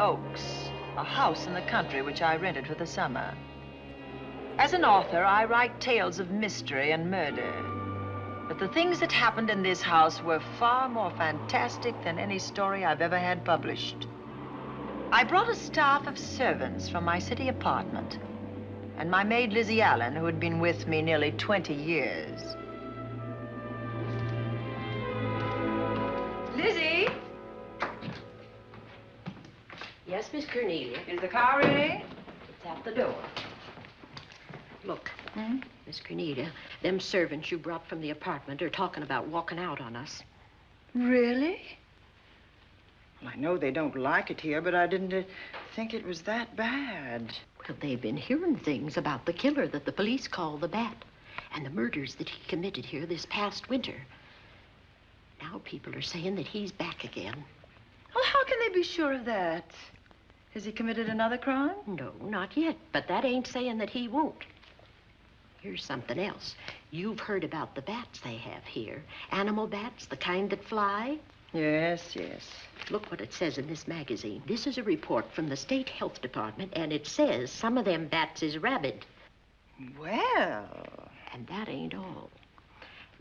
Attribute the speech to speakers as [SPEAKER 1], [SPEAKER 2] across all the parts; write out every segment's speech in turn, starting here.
[SPEAKER 1] Oaks, a house in the country which I rented for the summer. As an author, I write tales of mystery and murder. But the things that happened in this house were far more fantastic than any story I've ever had published. I brought a staff of servants from my city apartment, and my maid Lizzie Allen, who had been with me nearly 20 years. Lizzie?
[SPEAKER 2] Yes, Miss Cornelia.
[SPEAKER 1] Is the car ready?
[SPEAKER 2] It's at the door. Look, Miss Cornelia, them servants you brought from the apartment are talking about walking out on us.
[SPEAKER 1] Really? Well, I know they don't like it here, but I didn't think it was that bad.
[SPEAKER 2] Well, they've been hearing things about the killer that the police call the Bat and the murders that he committed here this past winter. Now people are saying that he's back again.
[SPEAKER 1] Well, how can they be sure of that? Has he committed another crime?
[SPEAKER 2] No, not yet, but that ain't saying that he won't. Here's something else. You've heard about the bats they have here. Animal bats, the kind that fly.
[SPEAKER 1] Yes, yes.
[SPEAKER 2] Look what it says in this magazine. This is a report from the State Health Department, and it says some of them bats is rabid.
[SPEAKER 1] Well...
[SPEAKER 2] And that ain't all.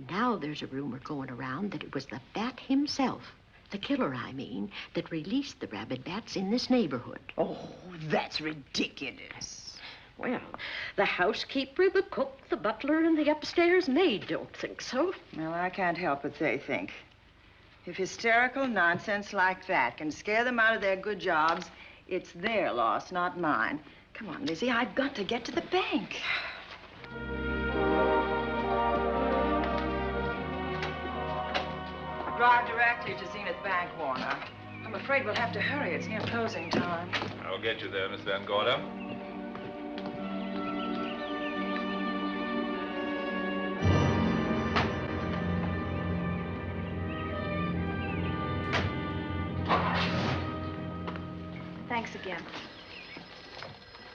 [SPEAKER 2] Now there's a rumor going around that it was the bat himself, the killer, I mean, that released the rabid bats in this neighborhood.
[SPEAKER 1] Oh, that's ridiculous.
[SPEAKER 2] Well, the housekeeper, the cook, the butler, and the upstairs maid don't think so.
[SPEAKER 1] Well, I can't help what they think. If hysterical nonsense like that can scare them out of their good jobs, it's their loss, not mine. Come on, Lizzie, I've got to get to the bank. Drive directly to Zenith Bank, Warner. I'm afraid we'll have to hurry. It's near closing time.
[SPEAKER 3] I'll get you there, Miss Van Gorder.
[SPEAKER 4] Thanks again.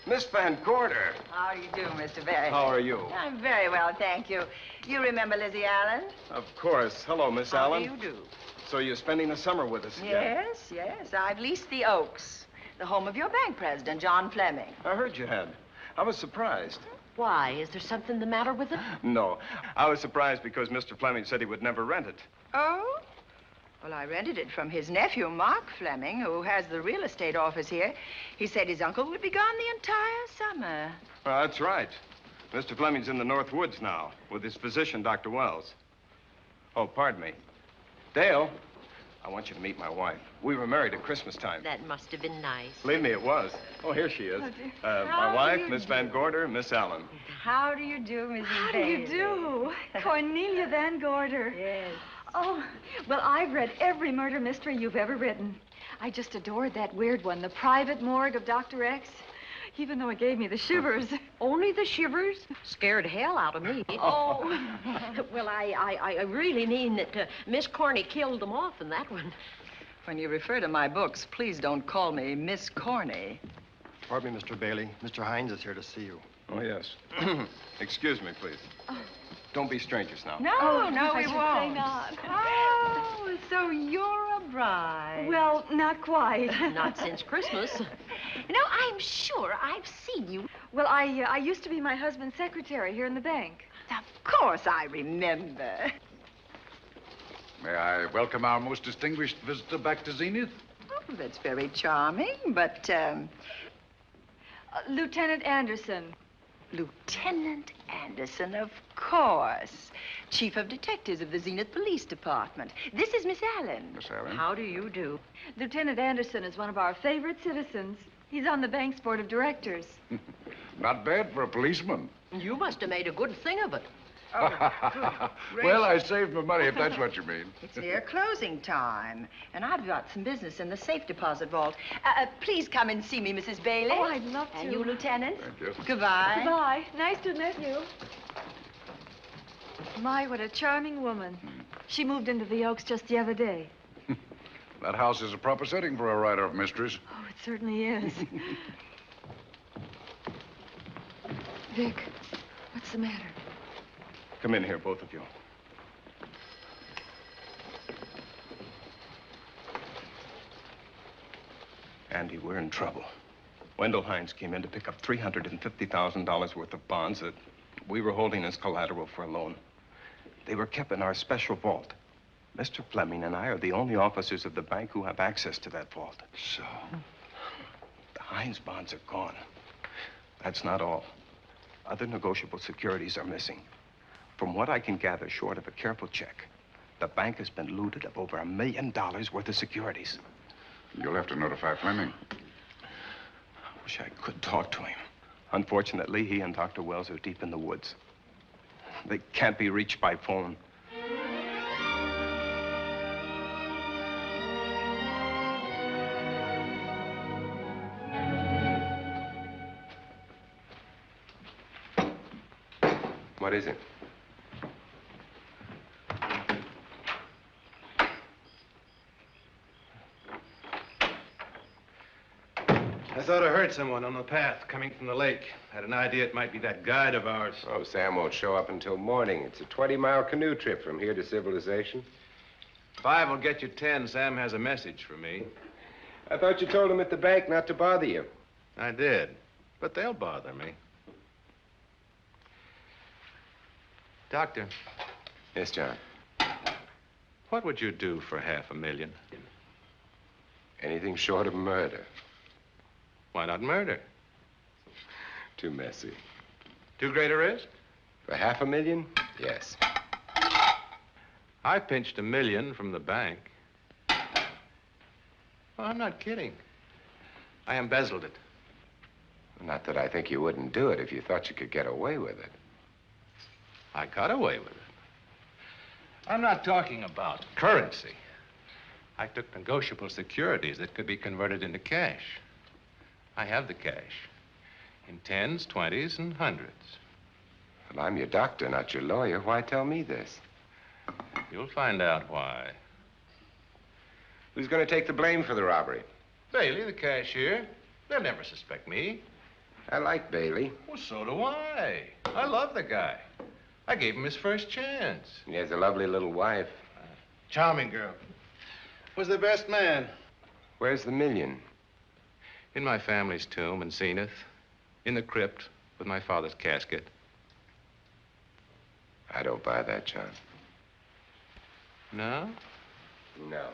[SPEAKER 5] Miss Van Gorder.
[SPEAKER 1] How do you do, Mr. Barry?
[SPEAKER 5] How are you?
[SPEAKER 1] I'm very well, thank you. You remember Lizzie Allen?
[SPEAKER 5] Of course. Hello, Miss Allen.
[SPEAKER 1] How do you do?
[SPEAKER 5] So you're spending the summer with us again?
[SPEAKER 1] Yes, yes. I've leased the Oaks, the home of your bank president, John Fleming.
[SPEAKER 5] I heard you had. I was surprised.
[SPEAKER 2] Why? Is there something the matter with it?
[SPEAKER 5] No. I was surprised because Mr. Fleming said he would never rent it.
[SPEAKER 1] Oh? Well, I rented it from his nephew, Mark Fleming, who has the real estate office here. He said his uncle would be gone the entire summer.
[SPEAKER 5] Well, that's right. Mr. Fleming's in the North Woods now with his physician, Dr. Wells. Oh, pardon me. Dale, I want you to meet my wife. We were married at Christmas time.
[SPEAKER 2] That must have been nice.
[SPEAKER 5] Believe me, it was. Oh, here she is. My wife, Miss Van Gorder, Miss Allen.
[SPEAKER 1] How do you do, Mrs.
[SPEAKER 4] How do
[SPEAKER 1] Bailey?
[SPEAKER 4] you do? Cornelia Van Gorder.
[SPEAKER 1] Yes.
[SPEAKER 4] Oh, well, I've read every murder mystery you've ever written. I just adored that weird one, The Private Morgue of Dr. X, even though it gave me the shivers.
[SPEAKER 2] Only the shivers? Scared hell out of me.
[SPEAKER 4] Oh.
[SPEAKER 2] Well, I really mean that Miss Corney killed them off in that one.
[SPEAKER 1] When you refer to my books, please don't call me Miss Corney.
[SPEAKER 6] Pardon me, Mr. Bailey. Mr. Hines is here to see you.
[SPEAKER 5] Oh, yes. Excuse me, please. Don't be strangers now.
[SPEAKER 1] No, no,
[SPEAKER 4] I
[SPEAKER 1] we
[SPEAKER 4] should
[SPEAKER 1] won't.
[SPEAKER 4] say not.
[SPEAKER 1] Oh, so you're a bride.
[SPEAKER 4] Well, not quite.
[SPEAKER 2] Not since Christmas.
[SPEAKER 1] You know, I'm sure I've seen you.
[SPEAKER 4] Well, I used to be my husband's secretary here in the bank.
[SPEAKER 1] Of course I remember.
[SPEAKER 3] May I welcome our most distinguished visitor back to Zenith?
[SPEAKER 1] Oh, that's very charming, but,
[SPEAKER 4] Lieutenant Anderson.
[SPEAKER 1] Lieutenant Anderson, of course. Chief of Detectives of the Zenith Police Department. This is Miss Allen.
[SPEAKER 3] Miss Allen?
[SPEAKER 2] How do you do?
[SPEAKER 4] Lieutenant Anderson is one of our favorite citizens. He's on the bank's board of directors.
[SPEAKER 3] Not bad for a policeman.
[SPEAKER 2] You must have made a good thing of it.
[SPEAKER 3] Well, I saved my money, if that's what you mean.
[SPEAKER 1] It's near closing time, and I've got some business in the safe deposit vault. Please come and see me, Mrs. Bailey.
[SPEAKER 4] Oh, I'd love to.
[SPEAKER 1] And you, Lieutenant.
[SPEAKER 3] Thank you.
[SPEAKER 1] Goodbye.
[SPEAKER 4] Goodbye. Nice to meet you. My, what a charming woman. She moved into the Oaks just the other day.
[SPEAKER 3] That house is a proper setting for a writer of mysteries.
[SPEAKER 4] Oh, it certainly is. Vic, what's the matter?
[SPEAKER 5] Come in here, both of you. And County, we're in trouble. Wendell Hines came in to pick up $350,000 worth of bonds that we were holding as collateral for a loan. They were kept in our special vault. Mr. Fleming and I are the only officers of the bank who have access to that vault.
[SPEAKER 3] So?
[SPEAKER 5] The Hines bonds are gone. That's not all. Other negotiable securities are missing. From what I can gather, short of a careful check, the bank has been looted of over $1 million worth of securities.
[SPEAKER 3] You'll have to notify Fleming.
[SPEAKER 5] I wish I could talk to him. Unfortunately, he and Dr. Wells are deep in the woods. They can't be reached by phone.
[SPEAKER 7] What is it?
[SPEAKER 8] I thought I heard someone on the path coming from the lake. Had an idea it might be that guide of ours.
[SPEAKER 7] Oh, Sam won't show up until morning. It's a 20-mile canoe trip from here to civilization.
[SPEAKER 8] 5 will get you 10. Sam has a message for me.
[SPEAKER 7] I thought you told him at the bank not to bother you.
[SPEAKER 8] I did, but they'll bother me. Doctor.
[SPEAKER 7] Yes, John.
[SPEAKER 8] What would you do for $500,000?
[SPEAKER 7] Anything short of murder.
[SPEAKER 8] Why not murder?
[SPEAKER 7] Too messy.
[SPEAKER 8] Too great a risk?
[SPEAKER 7] For $500,000? Yes.
[SPEAKER 8] I pinched $1 million from the bank. Well, I'm not kidding. I embezzled it.
[SPEAKER 7] Not that I think you wouldn't do it if you thought you could get away with it.
[SPEAKER 8] I got away with it. I'm not talking about currency. I took negotiable securities that could be converted into cash. I have the cash in 10s, 20s, and 100s.
[SPEAKER 7] Well, I'm your doctor, not your lawyer. Why tell me this?
[SPEAKER 8] You'll find out why.
[SPEAKER 7] Who's going to take the blame for the robbery?
[SPEAKER 8] Bailey, the cashier. They'll never suspect me.
[SPEAKER 7] I like Bailey.
[SPEAKER 8] Well, so do I. I love the guy. I gave him his first chance.
[SPEAKER 7] He has a lovely little wife.
[SPEAKER 8] Charming girl. Was the best man.
[SPEAKER 7] Where's the $1 million?
[SPEAKER 8] In my family's tomb in Zenith. In the crypt with my father's casket.
[SPEAKER 7] I don't buy that, John.
[SPEAKER 8] No?
[SPEAKER 7] No.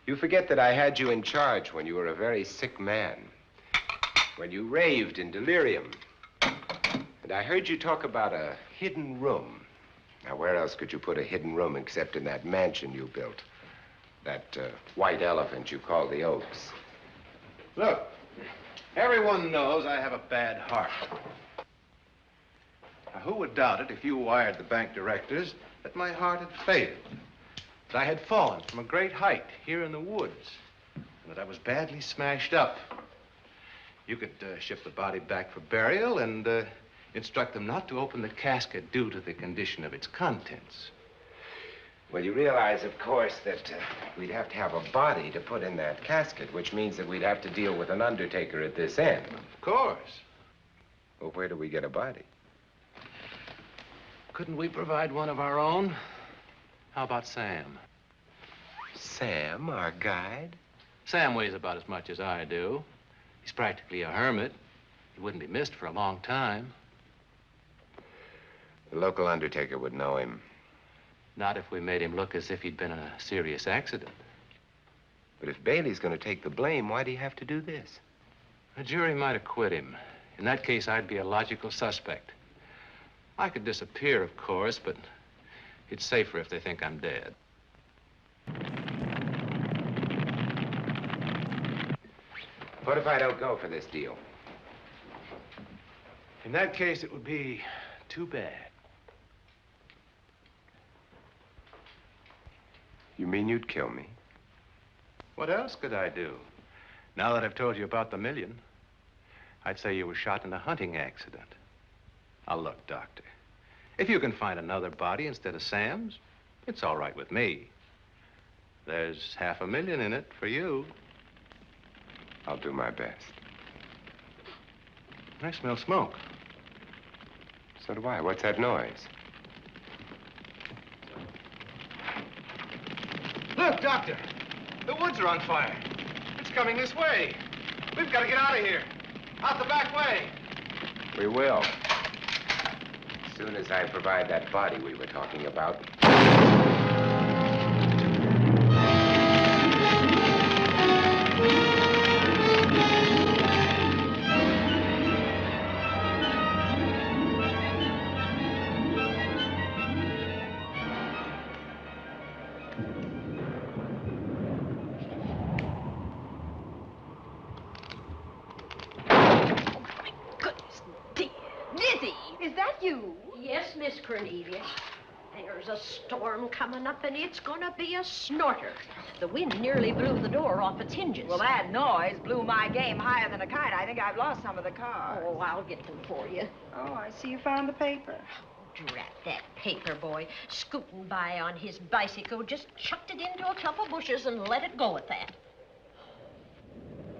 [SPEAKER 7] You forget that I had you in charge when you were a very sick man. When you raved in delirium. And I heard you talk about a hidden room. Now, where else could you put a hidden room except in that mansion you built? That white elephant you call the Oaks.
[SPEAKER 8] Look, everyone knows I have a bad heart. Now, who would doubt it if you wired the bank directors that my heart had failed? That I had fallen from a great height here in the woods. And that I was badly smashed up. You could ship the body back for burial and instruct them not to open the casket due to the condition of its contents.
[SPEAKER 7] Well, you realize, of course, that we'd have to have a body to put in that casket, which means that we'd have to deal with an undertaker at this end.
[SPEAKER 8] Of course.
[SPEAKER 7] Well, where do we get a body?
[SPEAKER 8] Couldn't we provide one of our own? How about Sam?
[SPEAKER 7] Sam, our guide?
[SPEAKER 8] Sam weighs about as much as I do. He's practically a hermit. He wouldn't be missed for a long time.
[SPEAKER 7] The local undertaker would know him.
[SPEAKER 8] Not if we made him look as if he'd been in a serious accident.
[SPEAKER 7] But if Bailey's going to take the blame, why'd he have to do this?
[SPEAKER 8] A jury might acquit him. In that case, I'd be a logical suspect. I could disappear, of course, but it's safer if they think I'm dead.
[SPEAKER 7] What if I don't go for this deal?
[SPEAKER 8] In that case, it would be too bad.
[SPEAKER 7] You mean you'd kill me?
[SPEAKER 8] What else could I do? Now that I've told you about the $1 million, I'd say you were shot in a hunting accident. Now, look, Doctor, if you can find another body instead of Sam's, it's all right with me. There's $500,000 in it for you.
[SPEAKER 7] I'll do my best.
[SPEAKER 8] I smell smoke.
[SPEAKER 7] So do I. What's that noise?
[SPEAKER 8] Look, Doctor, the woods are on fire. It's It's coming this way. We've got to get out of here. Out the back way.
[SPEAKER 7] We will. As soon as I provide that body we were talking about.
[SPEAKER 2] Is that you? Yes, Miss Cornelia. There's a storm coming up, and it's gonna be a snorter. The wind nearly blew the door off its hinges.
[SPEAKER 1] Well, that noise blew my game higher than a kite. I think I've lost some of the cars.
[SPEAKER 2] Oh, I'll get them for you.
[SPEAKER 1] Oh, I see you found the paper.
[SPEAKER 2] Drat that paper boy, scooting by on his bicycle, just chucked it into a clump of bushes and let it go at that.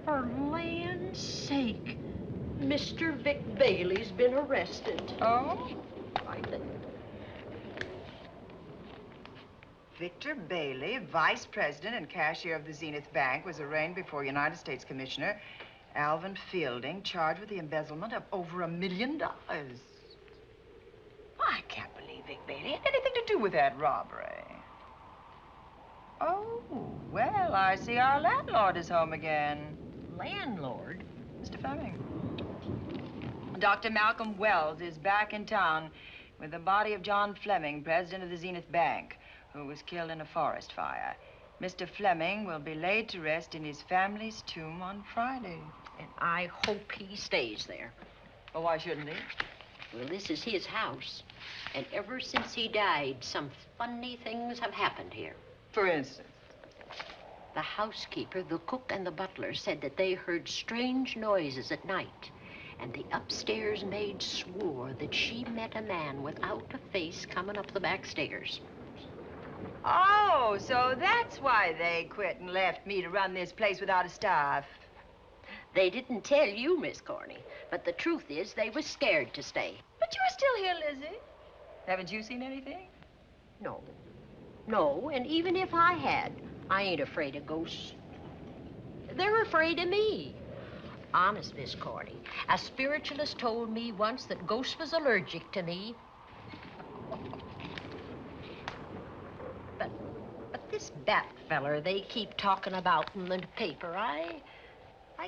[SPEAKER 2] For land's sake, Mr. Vic Bailey's been arrested.
[SPEAKER 1] Oh?
[SPEAKER 2] I think.
[SPEAKER 1] Victor Bailey, vice president and cashier of the Zenith Bank, was arraigned before United States Commissioner Alvin Fielding, charged with the embezzlement of over $1 million. I can't believe Vic Bailey had anything to do with that robbery. Oh, well, I see our landlord is home again.
[SPEAKER 2] Landlord?
[SPEAKER 1] Mr. Fleming. Dr. Malcolm Wells is back in town with the body of John Fleming, president of the Zenith Bank, who was killed in a forest fire. Mr. Fleming will be laid to rest in his family's tomb on Friday.
[SPEAKER 2] And I hope he stays there.
[SPEAKER 1] Well, why shouldn't he?
[SPEAKER 2] Well, this is his house. And ever since he died, some funny things have happened here.
[SPEAKER 1] For instance?
[SPEAKER 2] The housekeeper, the cook, and the butler said that they heard strange noises at night. And the upstairs maid swore that she met a man without a face coming up the back stairs.
[SPEAKER 1] Oh, so that's why they quit and left me to run this place without a staff.
[SPEAKER 2] They didn't tell you, Miss Corney, but the truth is they was scared to stay.
[SPEAKER 1] But you're still here, Lizzie. Haven't you seen anything?
[SPEAKER 2] No. No, and even if I had, I ain't afraid of ghosts. They're afraid of me. Honest, Miss Corney, a spiritualist told me once that ghosts was allergic to me. But this Bat feller they keep talking about in the paper, I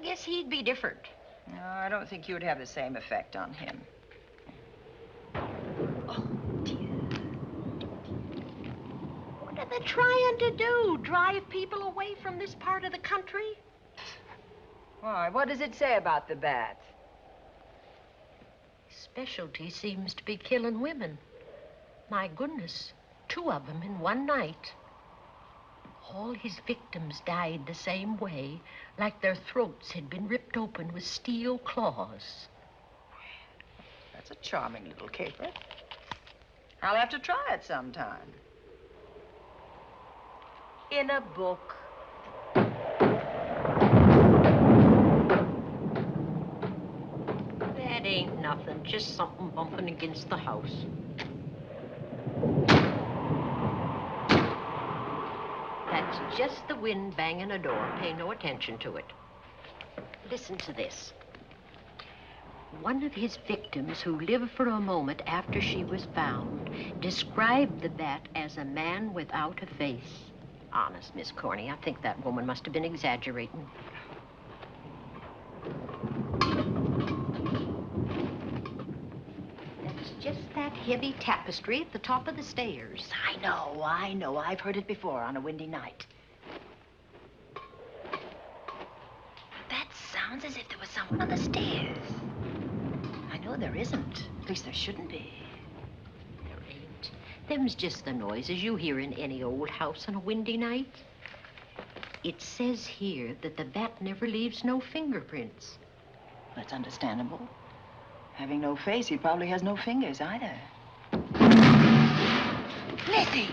[SPEAKER 2] guess he'd be different.
[SPEAKER 1] No, I don't think you'd have the same effect on him.
[SPEAKER 2] Oh, dear. What are they trying to do? Drive people away from this part of the country?
[SPEAKER 1] Why, what does it say about the Bat?
[SPEAKER 2] His specialty seems to be killing women. My goodness, 2 of them in one night. All his victims died the same way, like their throats had been ripped open with steel claws.
[SPEAKER 1] That's a charming little caper. I'll have to try it sometime. In a book.
[SPEAKER 2] That ain't nothing, just something bumping against the house. That's just the wind banging a door. Pay no attention to it. Listen to this. One of his victims, who lived for a moment after she was found, described the Bat as a man without a face. Honest, Miss Corney, I think that woman must have been exaggerating. That's just that heavy tapestry at the top of the stairs.
[SPEAKER 1] I know. I've heard it before on a windy night. That sounds as if there was someone on the stairs. I know there isn't. At least there shouldn't be.
[SPEAKER 2] There ain't. Them's just the noises you hear in any old house on a windy night. It says here that the Bat never leaves no fingerprints.
[SPEAKER 1] That's understandable. Having no face, he probably has no fingers either. Lizzie!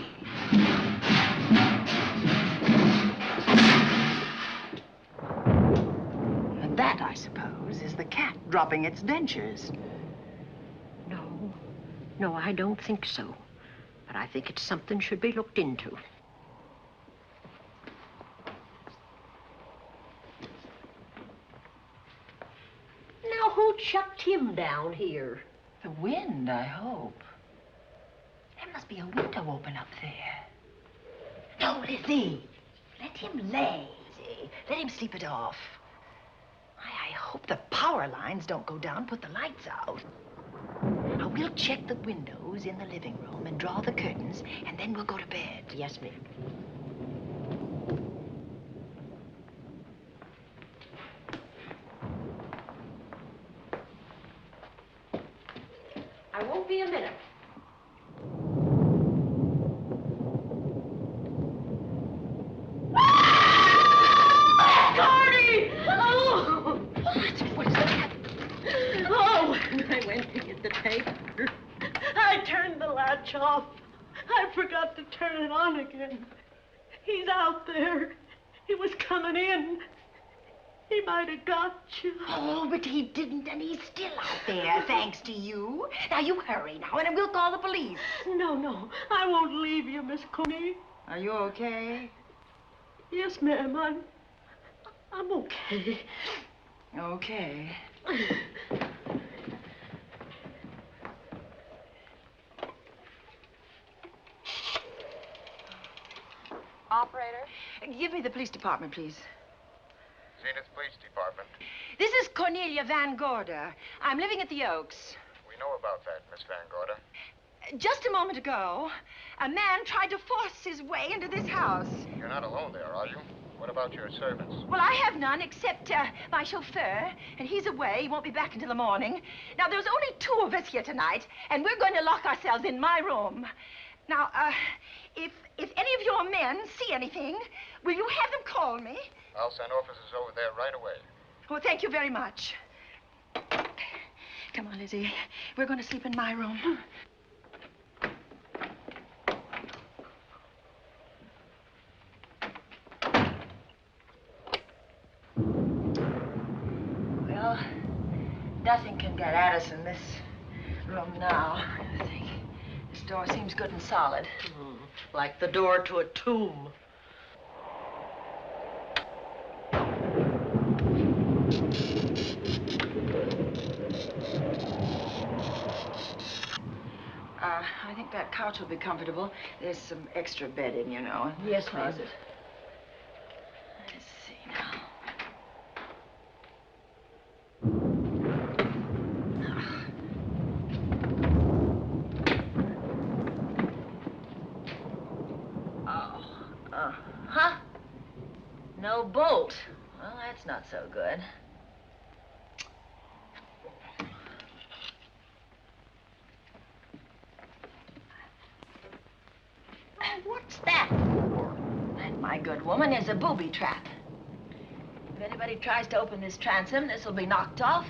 [SPEAKER 1] And that, I suppose, is the cat dropping its dentures.
[SPEAKER 2] No, I don't think so. But I think it's something should be looked into. him down here?
[SPEAKER 1] The wind, I hope. There must be a window open up there. No, Lizzie. Let him lay. Let him sleep it off. I hope the power lines don't go down, put the lights out. Now, we'll check the windows in the living room and draw the curtains, and then we'll go to bed.
[SPEAKER 2] Yes, ma'am. I won't be a minute. Gordy! Oh!
[SPEAKER 1] What's that?
[SPEAKER 2] Oh, when I went to get the paper, I turned the latch off. I forgot to turn it on again. He's out there. He was coming in. He might have got you.
[SPEAKER 1] Oh, but he didn't, and he's still out there, thanks to you. Now, you hurry now, and we'll call the police.
[SPEAKER 2] No, I won't leave you, Miss Coney.
[SPEAKER 1] Are you okay?
[SPEAKER 2] Yes, ma'am, I'm okay.
[SPEAKER 1] Okay.
[SPEAKER 9] Operator?
[SPEAKER 1] Give me the police department, please.
[SPEAKER 10] Zenith Police Department.
[SPEAKER 1] This is Cornelia Van Gorder. I'm living at the Oaks.
[SPEAKER 10] We know about that, Miss Van Gorder.
[SPEAKER 1] Just a moment ago, a man tried to force his way into this house.
[SPEAKER 10] You're not alone there, are you? What about your servants?
[SPEAKER 1] Well, I have none except my chauffeur, and he's away. He won't be back until the morning. Now, there's only 2 of us here tonight, and we're going to lock ourselves in my room. Now, if any of your men see anything, will you have them call me?
[SPEAKER 10] I'll send officers over there right away.
[SPEAKER 1] Oh, thank you very much. Come on, Lizzie. We're going to sleep in my room. Well, nothing can get at us in this room now, I think. This door seems good and solid.
[SPEAKER 2] Like the door to a tomb.
[SPEAKER 1] I think that couch will be comfortable. There's some extra bedding, you know.
[SPEAKER 2] Yes, ma'am.
[SPEAKER 1] Closet. Let's see now. Huh? No bolt. Well, that's not so good. What's that for? That, my good woman, is a booby trap. If anybody tries to open this transom, this will be knocked off,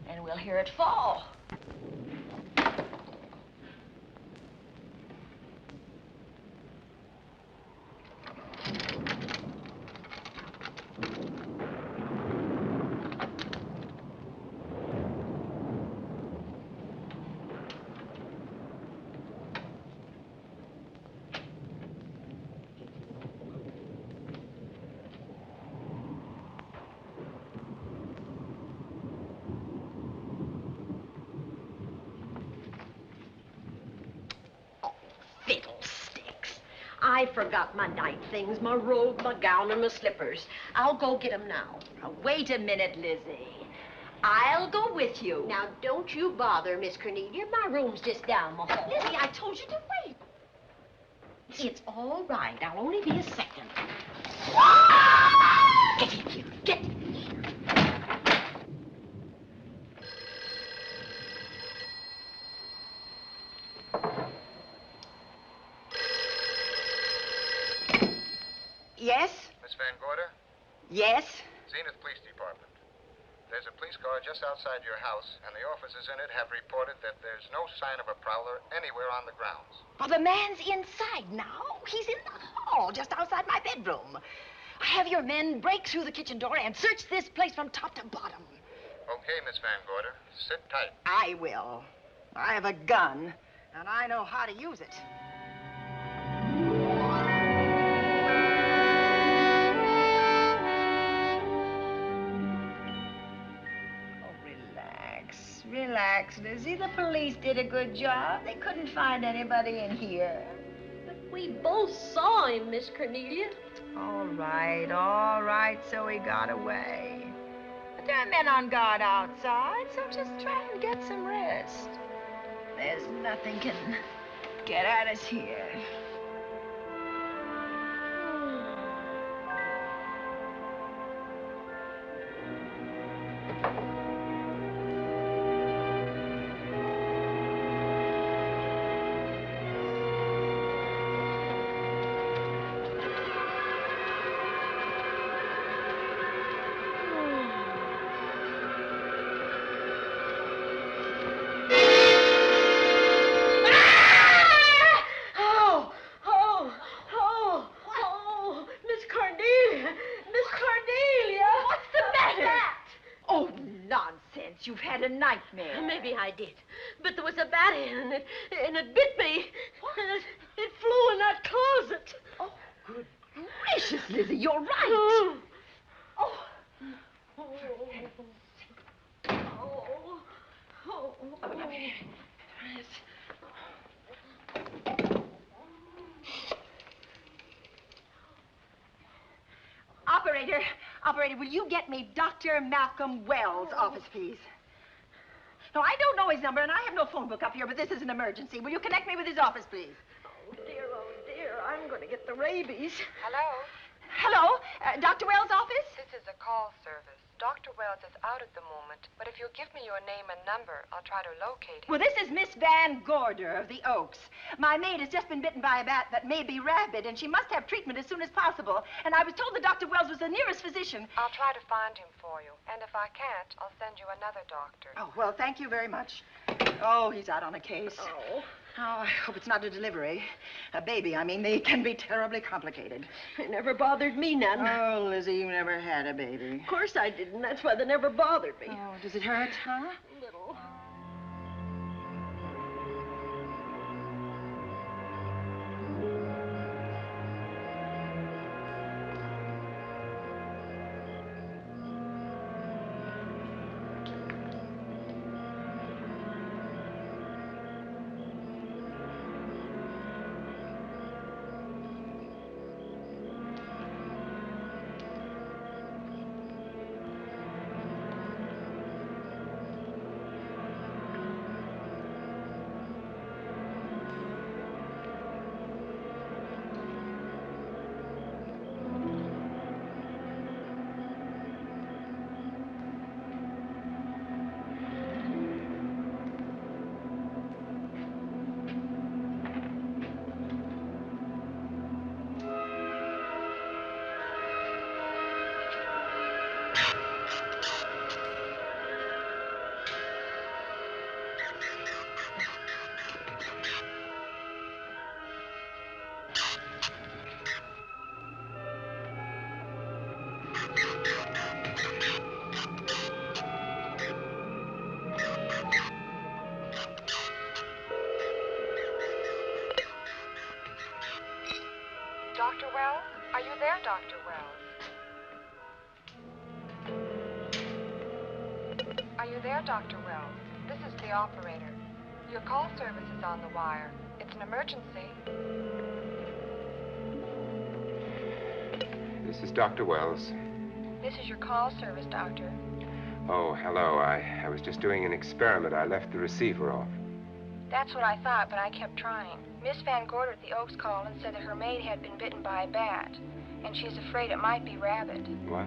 [SPEAKER 1] and we'll hear it fall.
[SPEAKER 2] Fiddlesticks. I forgot my night things, my robe, my gown, and my slippers. I'll go get 'em now.
[SPEAKER 1] Now, wait a minute, Lizzie. I'll go with you.
[SPEAKER 2] Now, don't you bother, Miss Cornelia. My room's just down the hall.
[SPEAKER 1] Lizzie, I told you to wait.
[SPEAKER 2] It's all right. I'll only be a second. Get in here. Get in here.
[SPEAKER 1] Yes?
[SPEAKER 10] Miss Van Gorder?
[SPEAKER 1] Yes?
[SPEAKER 10] Zenith Police Department. There's a police car just outside your house, and the officers in it have reported that there's no sign of a prowler anywhere on the grounds.
[SPEAKER 1] Well, the man's inside now. He's in the hall, just outside my bedroom. Have your men break through the kitchen door and search this place from top to bottom.
[SPEAKER 10] Okay, Miss Van Gorder. Sit tight.
[SPEAKER 1] I will. I have a gun, and I know how to use it. relax, Lizzie. The police did a good job. They couldn't find anybody in here.
[SPEAKER 2] But we both saw him, Miss Cornelia.
[SPEAKER 1] All right, so he got away. But there are men on guard outside, so just try and get some rest. There's nothing can get at us here. You've had a nightmare.
[SPEAKER 2] Maybe I did. But there was a bat in it, and it bit me. And it flew in that closet.
[SPEAKER 1] Oh, good gracious, Lizzie, you're right. Operator, will you get me Dr. Malcolm Wells' office, please? No, I don't know his number, and I have no phone book up here, but this is an emergency. Will you connect me with his office, please?
[SPEAKER 2] Oh, dear, I'm going to get the rabies.
[SPEAKER 9] Hello?
[SPEAKER 1] Hello? Dr. Wells' office?
[SPEAKER 9] This is a call service. Dr. Wells is out at the moment, but if you'll give me your name and number, I'll try to locate him.
[SPEAKER 1] Well, this is Miss Van Gorder of the Oaks. My maid has just been bitten by a bat that may be rabid, and she must have treatment as soon as possible. And I was told that Dr. Wells was the nearest physician.
[SPEAKER 9] I'll try to find him for you, and if I can't, I'll send you another doctor.
[SPEAKER 1] Oh, well, thank you very much. Oh, he's out on a case.
[SPEAKER 2] Oh.
[SPEAKER 1] Oh, I hope it's not a delivery. A baby, I mean. They can be terribly complicated.
[SPEAKER 2] It never bothered me none.
[SPEAKER 1] Oh, Lizzie, you never had a baby.
[SPEAKER 2] Of course I didn't. That's why they never bothered me.
[SPEAKER 1] Oh, does it hurt, huh?
[SPEAKER 2] Little.
[SPEAKER 9] Dr. Wells? Are you there, Dr. Wells? Are you there, Dr. Wells? This is the operator. Your call service is on the wire. It's an emergency.
[SPEAKER 7] This is Dr. Wells.
[SPEAKER 9] This is your call service, Doctor.
[SPEAKER 7] Oh, hello. I was just doing an experiment. I left the receiver off.
[SPEAKER 9] That's what I thought, but I kept trying. Miss Van Gorder at the Oaks called and said that her maid had been bitten by a bat, and she's afraid it might be rabid.
[SPEAKER 7] What?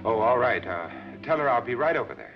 [SPEAKER 7] Oh, all right. Tell her I'll be right over there.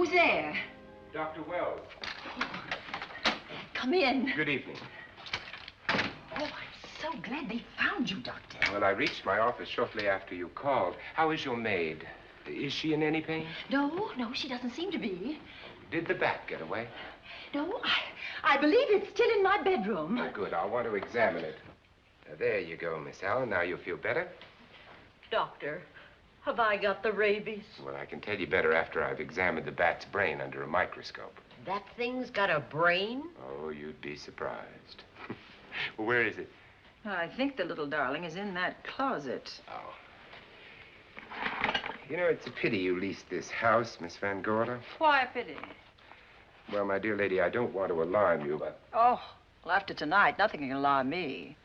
[SPEAKER 4] Who's there?
[SPEAKER 7] Dr. Wells.
[SPEAKER 4] Come in.
[SPEAKER 7] Good evening.
[SPEAKER 4] Oh, I'm so glad they found you, Doctor.
[SPEAKER 7] Well, I reached my office shortly after you called. How is your maid? Is she in any pain?
[SPEAKER 4] No, she doesn't seem to be.
[SPEAKER 7] Did the bat get away?
[SPEAKER 4] No, I believe it's still in my bedroom.
[SPEAKER 7] Oh, good. I'll want to examine it. There you go, Miss Allen. Now you feel better?
[SPEAKER 2] Doctor, have I got the rabies?
[SPEAKER 7] Well, I can tell you better after I've examined the bat's brain under a microscope.
[SPEAKER 2] That thing's got a brain?
[SPEAKER 7] Oh, you'd be surprised. Well, where is it?
[SPEAKER 1] I think the little darling is in that closet.
[SPEAKER 7] Oh. You know, it's a pity you leased this house, Miss Van Gorder.
[SPEAKER 1] Why a pity?
[SPEAKER 7] Well, my dear lady, I don't want to alarm you, but...
[SPEAKER 1] Oh, well, after tonight, nothing can alarm me.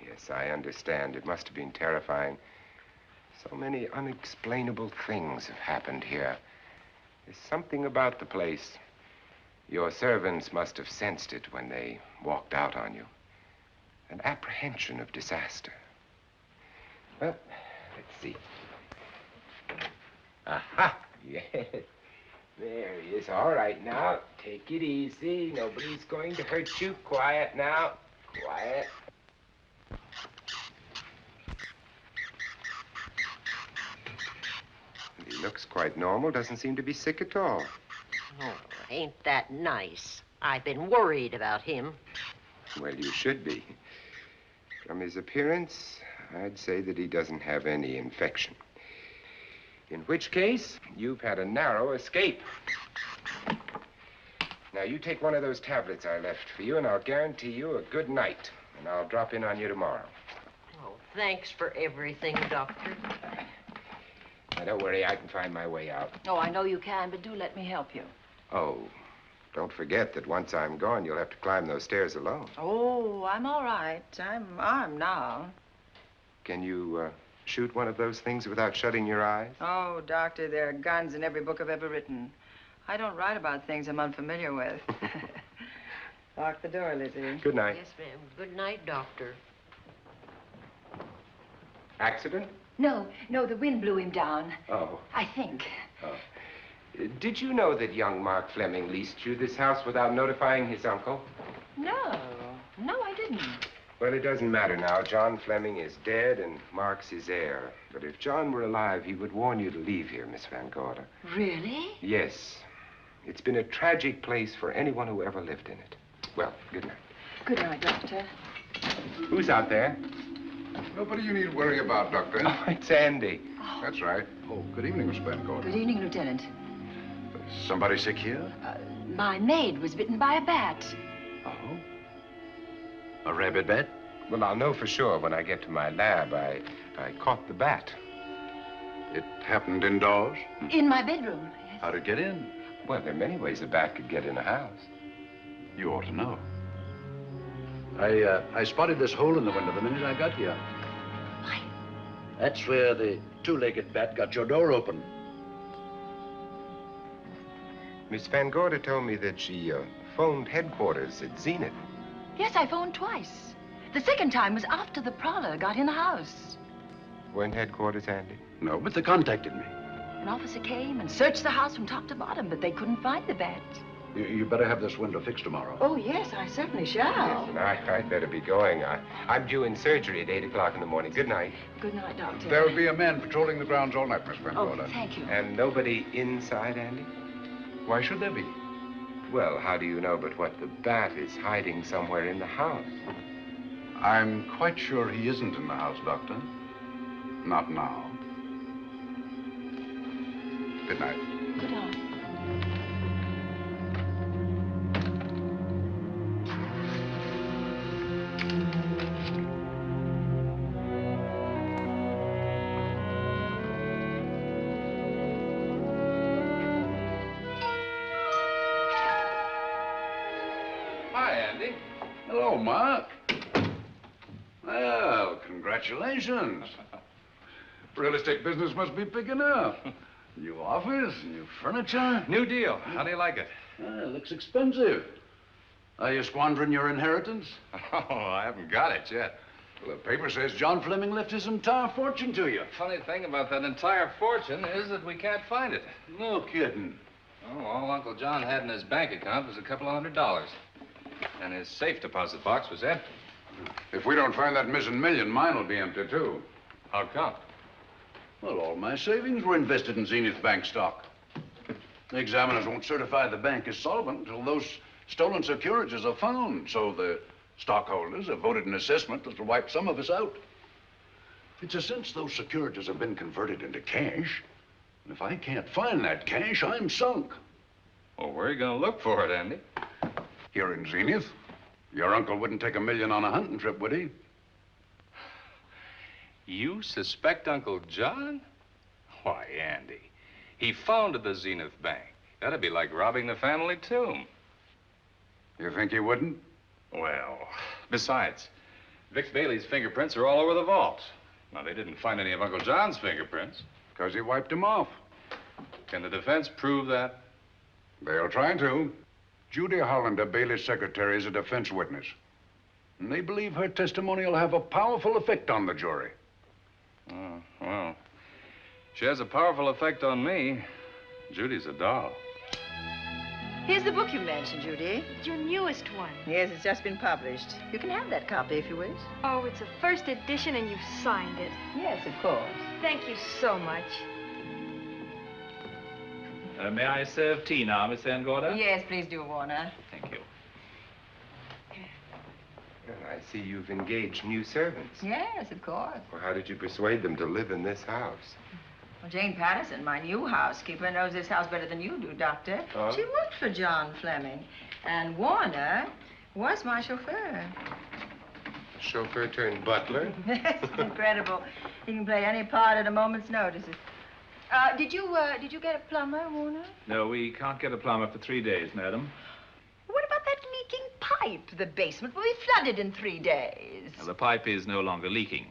[SPEAKER 7] Yes, I understand. It must have been terrifying. So many unexplainable things have happened here. There's something about the place. Your servants must have sensed it when they walked out on you. An apprehension of disaster. Well, let's see. Aha! Yes. There he is. All right, now. Take it easy. Nobody's going to hurt you. Quiet now. Quiet. He looks quite normal. Doesn't seem to be sick at all.
[SPEAKER 2] Oh, ain't that nice? I've been worried about him.
[SPEAKER 7] Well, you should be. From his appearance, I'd say that he doesn't have any infection. In which case, you've had a narrow escape. Now, you take one of those tablets I left for you, and I'll guarantee you a good night. And I'll drop in on you tomorrow.
[SPEAKER 2] Oh, thanks for everything, Doctor.
[SPEAKER 7] Now, don't worry, I can find my way out.
[SPEAKER 1] Oh, I know you can, but do let me help you.
[SPEAKER 7] Oh, don't forget that once I'm gone, you'll have to climb those stairs alone.
[SPEAKER 1] Oh, I'm all right. I'm armed now.
[SPEAKER 7] Can you, shoot one of those things without shutting your eyes?
[SPEAKER 1] Oh, Doctor, there are guns in every book I've ever written. I don't write about things I'm unfamiliar with. Lock the door, Lizzie.
[SPEAKER 7] Good night.
[SPEAKER 2] Yes, ma'am. Good night, Doctor.
[SPEAKER 7] Accident?
[SPEAKER 4] No, the wind blew him down.
[SPEAKER 7] Oh.
[SPEAKER 4] I think.
[SPEAKER 7] Oh. Did you know that young Mark Fleming leased you this house without notifying his uncle?
[SPEAKER 1] No, I didn't.
[SPEAKER 7] Well, it doesn't matter now. John Fleming is dead and Mark's his heir. But if John were alive, he would warn you to leave here, Miss Van Gorder.
[SPEAKER 4] Really?
[SPEAKER 7] Yes. It's been a tragic place for anyone who ever lived in it. Well, good night.
[SPEAKER 4] Good night, Doctor.
[SPEAKER 7] Who's out there?
[SPEAKER 3] Nobody you need worry about, Doctor.
[SPEAKER 7] Oh, it's Andy.
[SPEAKER 4] Oh.
[SPEAKER 3] That's right. Oh, good evening, Miss Van Gorder.
[SPEAKER 4] Good evening, Lieutenant.
[SPEAKER 3] Somebody sick here?
[SPEAKER 4] My maid was bitten by a bat.
[SPEAKER 3] Oh? A rabid bat?
[SPEAKER 7] Well, I'll know for sure when I get to my lab. I caught the bat.
[SPEAKER 3] It happened indoors?
[SPEAKER 4] In my bedroom. Yes.
[SPEAKER 3] How'd it get in?
[SPEAKER 7] Well, there are many ways a bat could get in a house.
[SPEAKER 3] You ought to know. I spotted this hole in the window the minute I got here.
[SPEAKER 4] Why?
[SPEAKER 3] That's where the two-legged bat got your door open.
[SPEAKER 7] Miss Van Gorder told me that she phoned headquarters at Zenith.
[SPEAKER 4] Yes, I phoned twice. The second time was after the prowler got in the house.
[SPEAKER 7] Weren't headquarters, Andy?
[SPEAKER 3] No, but they contacted me.
[SPEAKER 4] An officer came and searched the house from top to bottom, but they couldn't find the bat.
[SPEAKER 3] You better have this window fixed tomorrow.
[SPEAKER 4] Oh, yes, I certainly shall.
[SPEAKER 7] Yes, and I'd better be going. I'm due in surgery at 8 o'clock in the morning. Good night.
[SPEAKER 4] Good night, Doctor.
[SPEAKER 3] There'll be a man patrolling the grounds all night, Miss Van
[SPEAKER 4] Oh,
[SPEAKER 3] Gorder.
[SPEAKER 4] thank you.
[SPEAKER 7] And nobody inside, Andy?
[SPEAKER 3] Why should there be?
[SPEAKER 7] Well, how do you know but what the bat is hiding somewhere in the house?
[SPEAKER 3] I'm quite sure he isn't in the house, Doctor. Not now. Good night.
[SPEAKER 4] Good night.
[SPEAKER 3] Hi, Andy. Hello, Mark. Well, congratulations. Real estate business must be picking up. New office, new furniture.
[SPEAKER 11] New deal. How do you like it?
[SPEAKER 3] It looks expensive. Are you squandering your inheritance?
[SPEAKER 11] Oh, I haven't got it yet.
[SPEAKER 3] Well, the paper says John Fleming left his entire fortune to you.
[SPEAKER 11] Funny thing about that entire fortune is that we can't find it.
[SPEAKER 3] No kidding.
[SPEAKER 11] Oh, all Uncle John had in his bank account was a couple of $100. And his safe deposit box was empty.
[SPEAKER 3] If we don't find that missing million, mine will be empty, too.
[SPEAKER 11] How come?
[SPEAKER 3] Well, all my savings were invested in Zenith Bank stock. The examiners won't certify the bank as solvent until those stolen securities are found. So the stockholders have voted an assessment that'll wipe some of us out. It's a since those securities have been converted into cash. And if I can't find that cash, I'm sunk.
[SPEAKER 11] Well, where are you going to look for it, Andy?
[SPEAKER 3] Here in Zenith. Your uncle wouldn't take $1 million on a hunting trip, would he?
[SPEAKER 11] You suspect Uncle John? Why, Andy, he founded the Zenith Bank. That'd be like robbing the family tomb.
[SPEAKER 3] You think he wouldn't?
[SPEAKER 11] Well, besides, Vic Bailey's fingerprints are all over the vault. Now, they didn't find any of Uncle John's fingerprints.
[SPEAKER 3] Because he wiped them off.
[SPEAKER 11] Can the defense prove that?
[SPEAKER 3] They'll try to. Judy Hollander, Bailey's secretary, is a defense witness. And they believe her testimony will have a powerful effect on the jury.
[SPEAKER 11] Oh, well, she has a powerful effect on me. Judy's a doll.
[SPEAKER 1] Here's the book you mentioned, Judy.
[SPEAKER 4] It's your newest one.
[SPEAKER 1] Yes, it's just been published. You can have that copy if you wish.
[SPEAKER 4] Oh, it's a first edition and you've signed it.
[SPEAKER 1] Yes, of course.
[SPEAKER 4] Thank you so much.
[SPEAKER 12] May I serve tea now, Miss Van Gorder?
[SPEAKER 1] Yes, please do, Warner.
[SPEAKER 12] Thank you.
[SPEAKER 7] Well, I see you've engaged new servants.
[SPEAKER 1] Yes, of course.
[SPEAKER 7] Well, how did you persuade them to live in this house?
[SPEAKER 1] Well, Jane Patterson, my new housekeeper, knows this house better than you do, Doctor.
[SPEAKER 7] Oh?
[SPEAKER 1] She worked for John Fleming. And Warner was my chauffeur.
[SPEAKER 7] Chauffeur turned butler?
[SPEAKER 1] Yes, it's incredible. He can play any part at a moment's notice. Did you get a plumber, Warner?
[SPEAKER 12] No, we can't get a plumber for 3 days, madam.
[SPEAKER 1] What about that leaking pipe? The basement will be flooded in 3 days.
[SPEAKER 12] Now, the pipe is no longer leaking.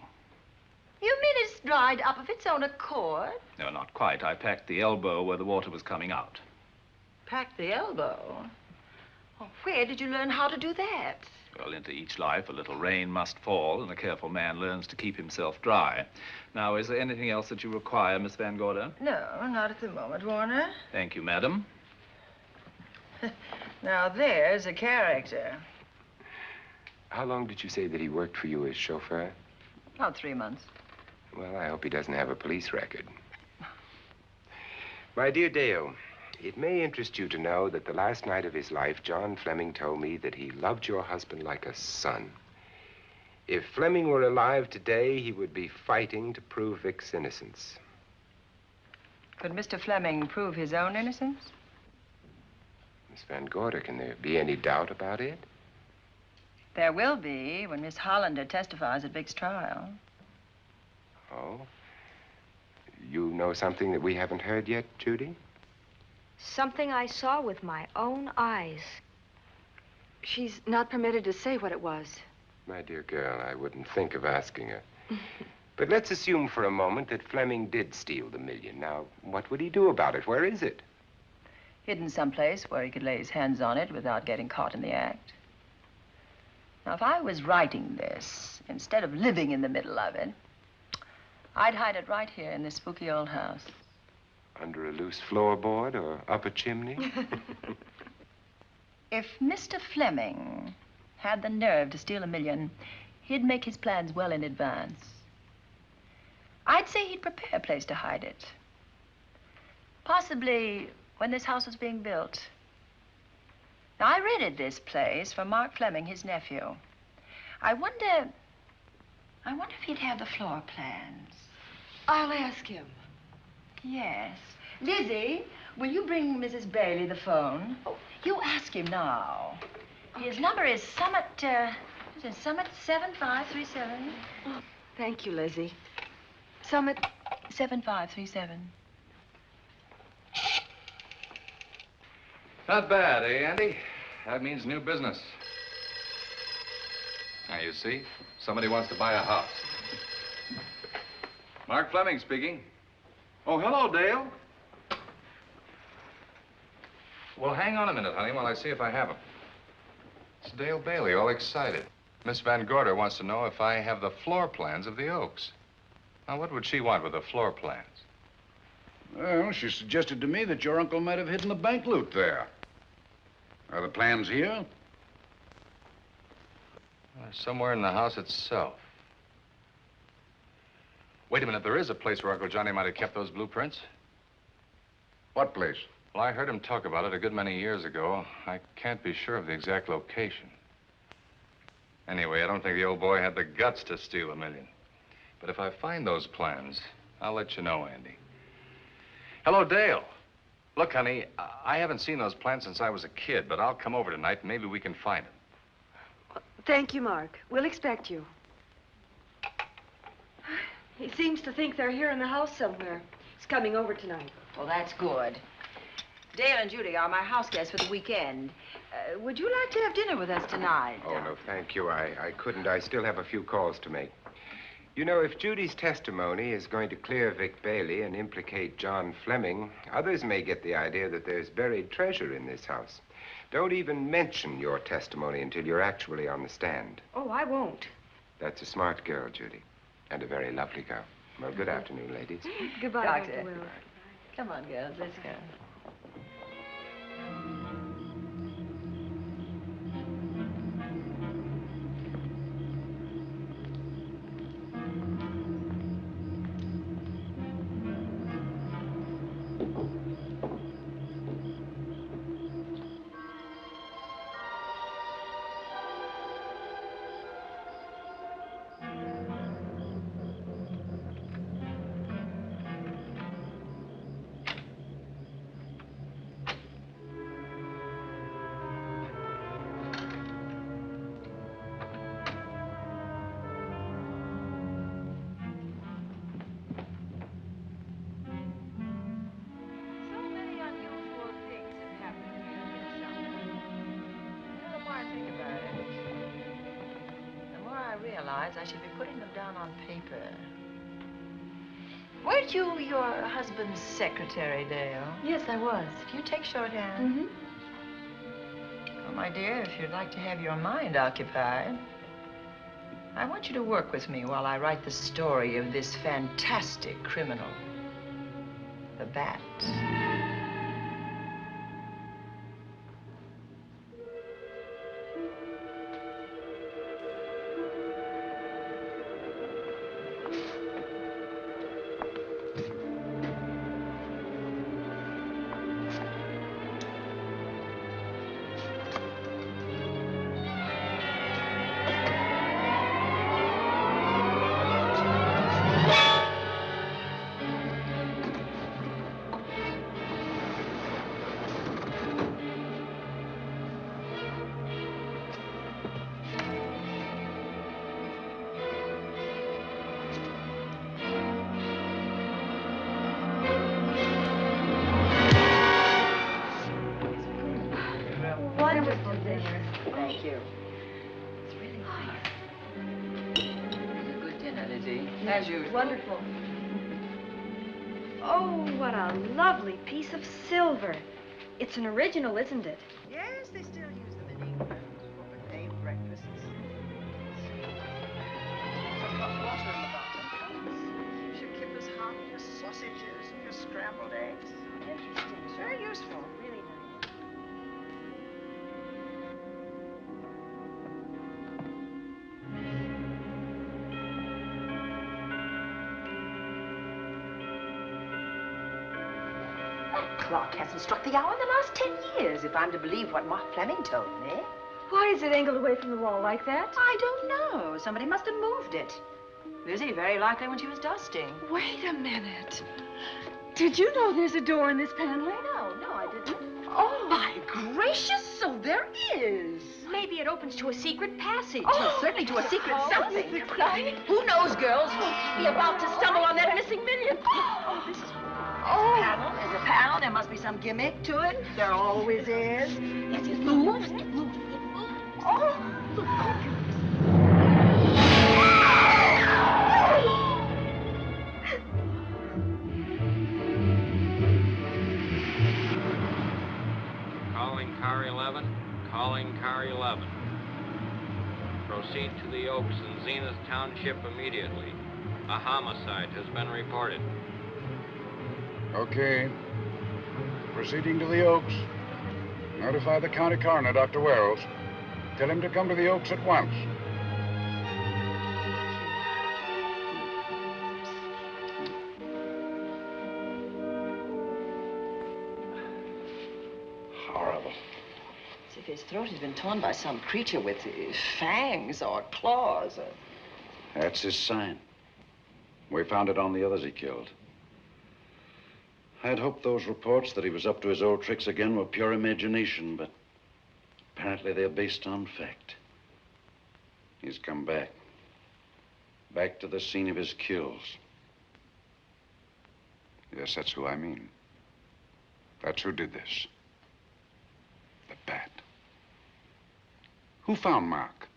[SPEAKER 1] You mean it's dried up of its own accord?
[SPEAKER 12] No, not quite. I packed the elbow where the water was coming out.
[SPEAKER 1] Packed the elbow? Oh, where did you learn how to do that?
[SPEAKER 12] Well, into each life, a little rain must fall, and a careful man learns to keep himself dry. Now, is there anything else that you require, Miss Van Gorder?
[SPEAKER 1] No, not at the moment, Warner.
[SPEAKER 12] Thank you, madam.
[SPEAKER 1] Now, there's a character.
[SPEAKER 7] How long did you say that he worked for you as chauffeur?
[SPEAKER 1] About 3 months.
[SPEAKER 7] Well, I hope he doesn't have a police record. My dear Dale, it may interest you to know that the last night of his life, John Fleming told me that he loved your husband like a son. If Fleming were alive today, he would be fighting to prove Vic's innocence.
[SPEAKER 1] Could Mr. Fleming prove his own innocence?
[SPEAKER 7] Miss Van Gorder, can there be any doubt about it?
[SPEAKER 1] There will be when Miss Hollander testifies at Vic's trial.
[SPEAKER 7] Oh? You know something that we haven't heard yet, Judy?
[SPEAKER 4] Something I saw with my own eyes. She's not permitted to say what it was.
[SPEAKER 7] My dear girl, I wouldn't think of asking her. But let's assume for a moment that Fleming did steal the $1 million. Now, what would he do about it? Where is it?
[SPEAKER 1] Hidden someplace where he could lay his hands on it without getting caught in the act. Now, if I was writing this, instead of living in the middle of it, I'd hide it right here in this spooky old house.
[SPEAKER 7] Under a loose floorboard or up a chimney?
[SPEAKER 1] If Mr. Fleming had the nerve to steal $1 million, he'd make his plans well in advance. I'd say he'd prepare a place to hide it. Possibly when this house was being built. Now, I rented this place from Mark Fleming, his nephew. I wonder if he'd have the floor plans.
[SPEAKER 4] I'll ask him.
[SPEAKER 1] Yes. Lizzie, will you bring Mrs. Bailey the phone? Oh, you ask him now. Okay. His number is Summit 7537.
[SPEAKER 4] Oh, thank you, Lizzie. Summit
[SPEAKER 1] 7537.
[SPEAKER 11] Not bad, eh, Andy? That means new business. Now, you see, somebody wants to buy a house. Mark Fleming speaking. Oh, hello, Dale. Well, hang on a minute, honey, while I see if I have him. It's Dale Bailey, all excited. Miss Van Gorder wants to know if I have the floor plans of the Oaks. Now, what would she want with the floor plans?
[SPEAKER 3] Well, she suggested to me that your uncle might have hidden the bank loot there. Are the plans here?
[SPEAKER 11] Somewhere in the house itself. Wait a minute, there is a place where Uncle Johnny might have kept those blueprints.
[SPEAKER 3] What place?
[SPEAKER 11] Well, I heard him talk about it a good many years ago. I can't be sure of the exact location. Anyway, I don't think the old boy had the guts to steal $1 million. But if I find those plans, I'll let you know, Andy. Hello, Dale. Look, honey, I haven't seen those plans since I was a kid, but I'll come over tonight and maybe we can find them.
[SPEAKER 4] Thank you, Mark. We'll expect you. He seems to think they're here in the house somewhere. He's coming over tonight.
[SPEAKER 1] Well, that's good. Dale and Judy are my house guests for the weekend. Would you like to have dinner with us tonight?
[SPEAKER 7] Oh, no, thank you. I couldn't. I still have a few calls to make. You know, if Judy's testimony is going to clear Vic Bailey and implicate John Fleming, others may get the idea that there's buried treasure in this house. Don't even mention your testimony until you're actually on the stand.
[SPEAKER 4] Oh, I won't.
[SPEAKER 7] That's a smart girl, Judy, and a very lovely girl. Well, good afternoon, ladies.
[SPEAKER 4] Goodbye,
[SPEAKER 1] Doctor.
[SPEAKER 4] Dr. Will.
[SPEAKER 1] Come on, girls, let's go. I should be putting them down on paper. Weren't you your husband's secretary, Dale?
[SPEAKER 4] Yes, I was.
[SPEAKER 1] Do you take shorthand?
[SPEAKER 4] Mm-hmm.
[SPEAKER 1] Well, my dear, if you'd like to have your mind occupied, I want you to work with me while I write the story of this fantastic criminal, the Bat. Thank you. It's really nice. It's a good dinner, Lizzie. As usual.
[SPEAKER 4] Wonderful. Oh, what a lovely piece of silver. It's an original, isn't it?
[SPEAKER 1] Yes, they still use them in England for buffet breakfasts. Some hot water in the bottom. Should keep us hot, your sausages and your scrambled eggs. Interesting. Very useful. Really nice. Clock hasn't struck the hour in the last 10 years, if I'm to believe what Mark Fleming told me.
[SPEAKER 4] Why is it angled away from the wall like that?
[SPEAKER 1] I don't know. Somebody must have moved it. Lizzie, very likely when she was dusting.
[SPEAKER 4] Wait a minute. Did you know there's a door in this paneling?
[SPEAKER 1] No, I didn't.
[SPEAKER 4] Oh,
[SPEAKER 1] My gracious, so there is.
[SPEAKER 2] Maybe it opens to a secret passage.
[SPEAKER 1] Well, certainly to a secret something. Who knows, girls? We'll be about to stumble on that missing million. Oh, this is...
[SPEAKER 4] Oh.
[SPEAKER 1] There's a panel. There must be some gimmick to it. There always is. Yes, it moves. It moves. It moves. Oh,
[SPEAKER 13] Calling car 11. Calling car 11. Proceed to the Oaks in Zenith Township immediately. A homicide has been reported.
[SPEAKER 3] Okay. Proceeding to the Oaks. Notify the county coroner, Dr. Wells. Tell him to come to the Oaks at once. Horrible.
[SPEAKER 1] As if his throat has been torn by some creature with fangs or claws.
[SPEAKER 3] That's his sign. We found it on the others he killed. I'd hoped those reports that he was up to his old tricks again were pure imagination, but apparently they're based on fact. He's come back. Back to the scene of his kills. Yes, that's who I mean. That's who did this. The bat. Who found Mark?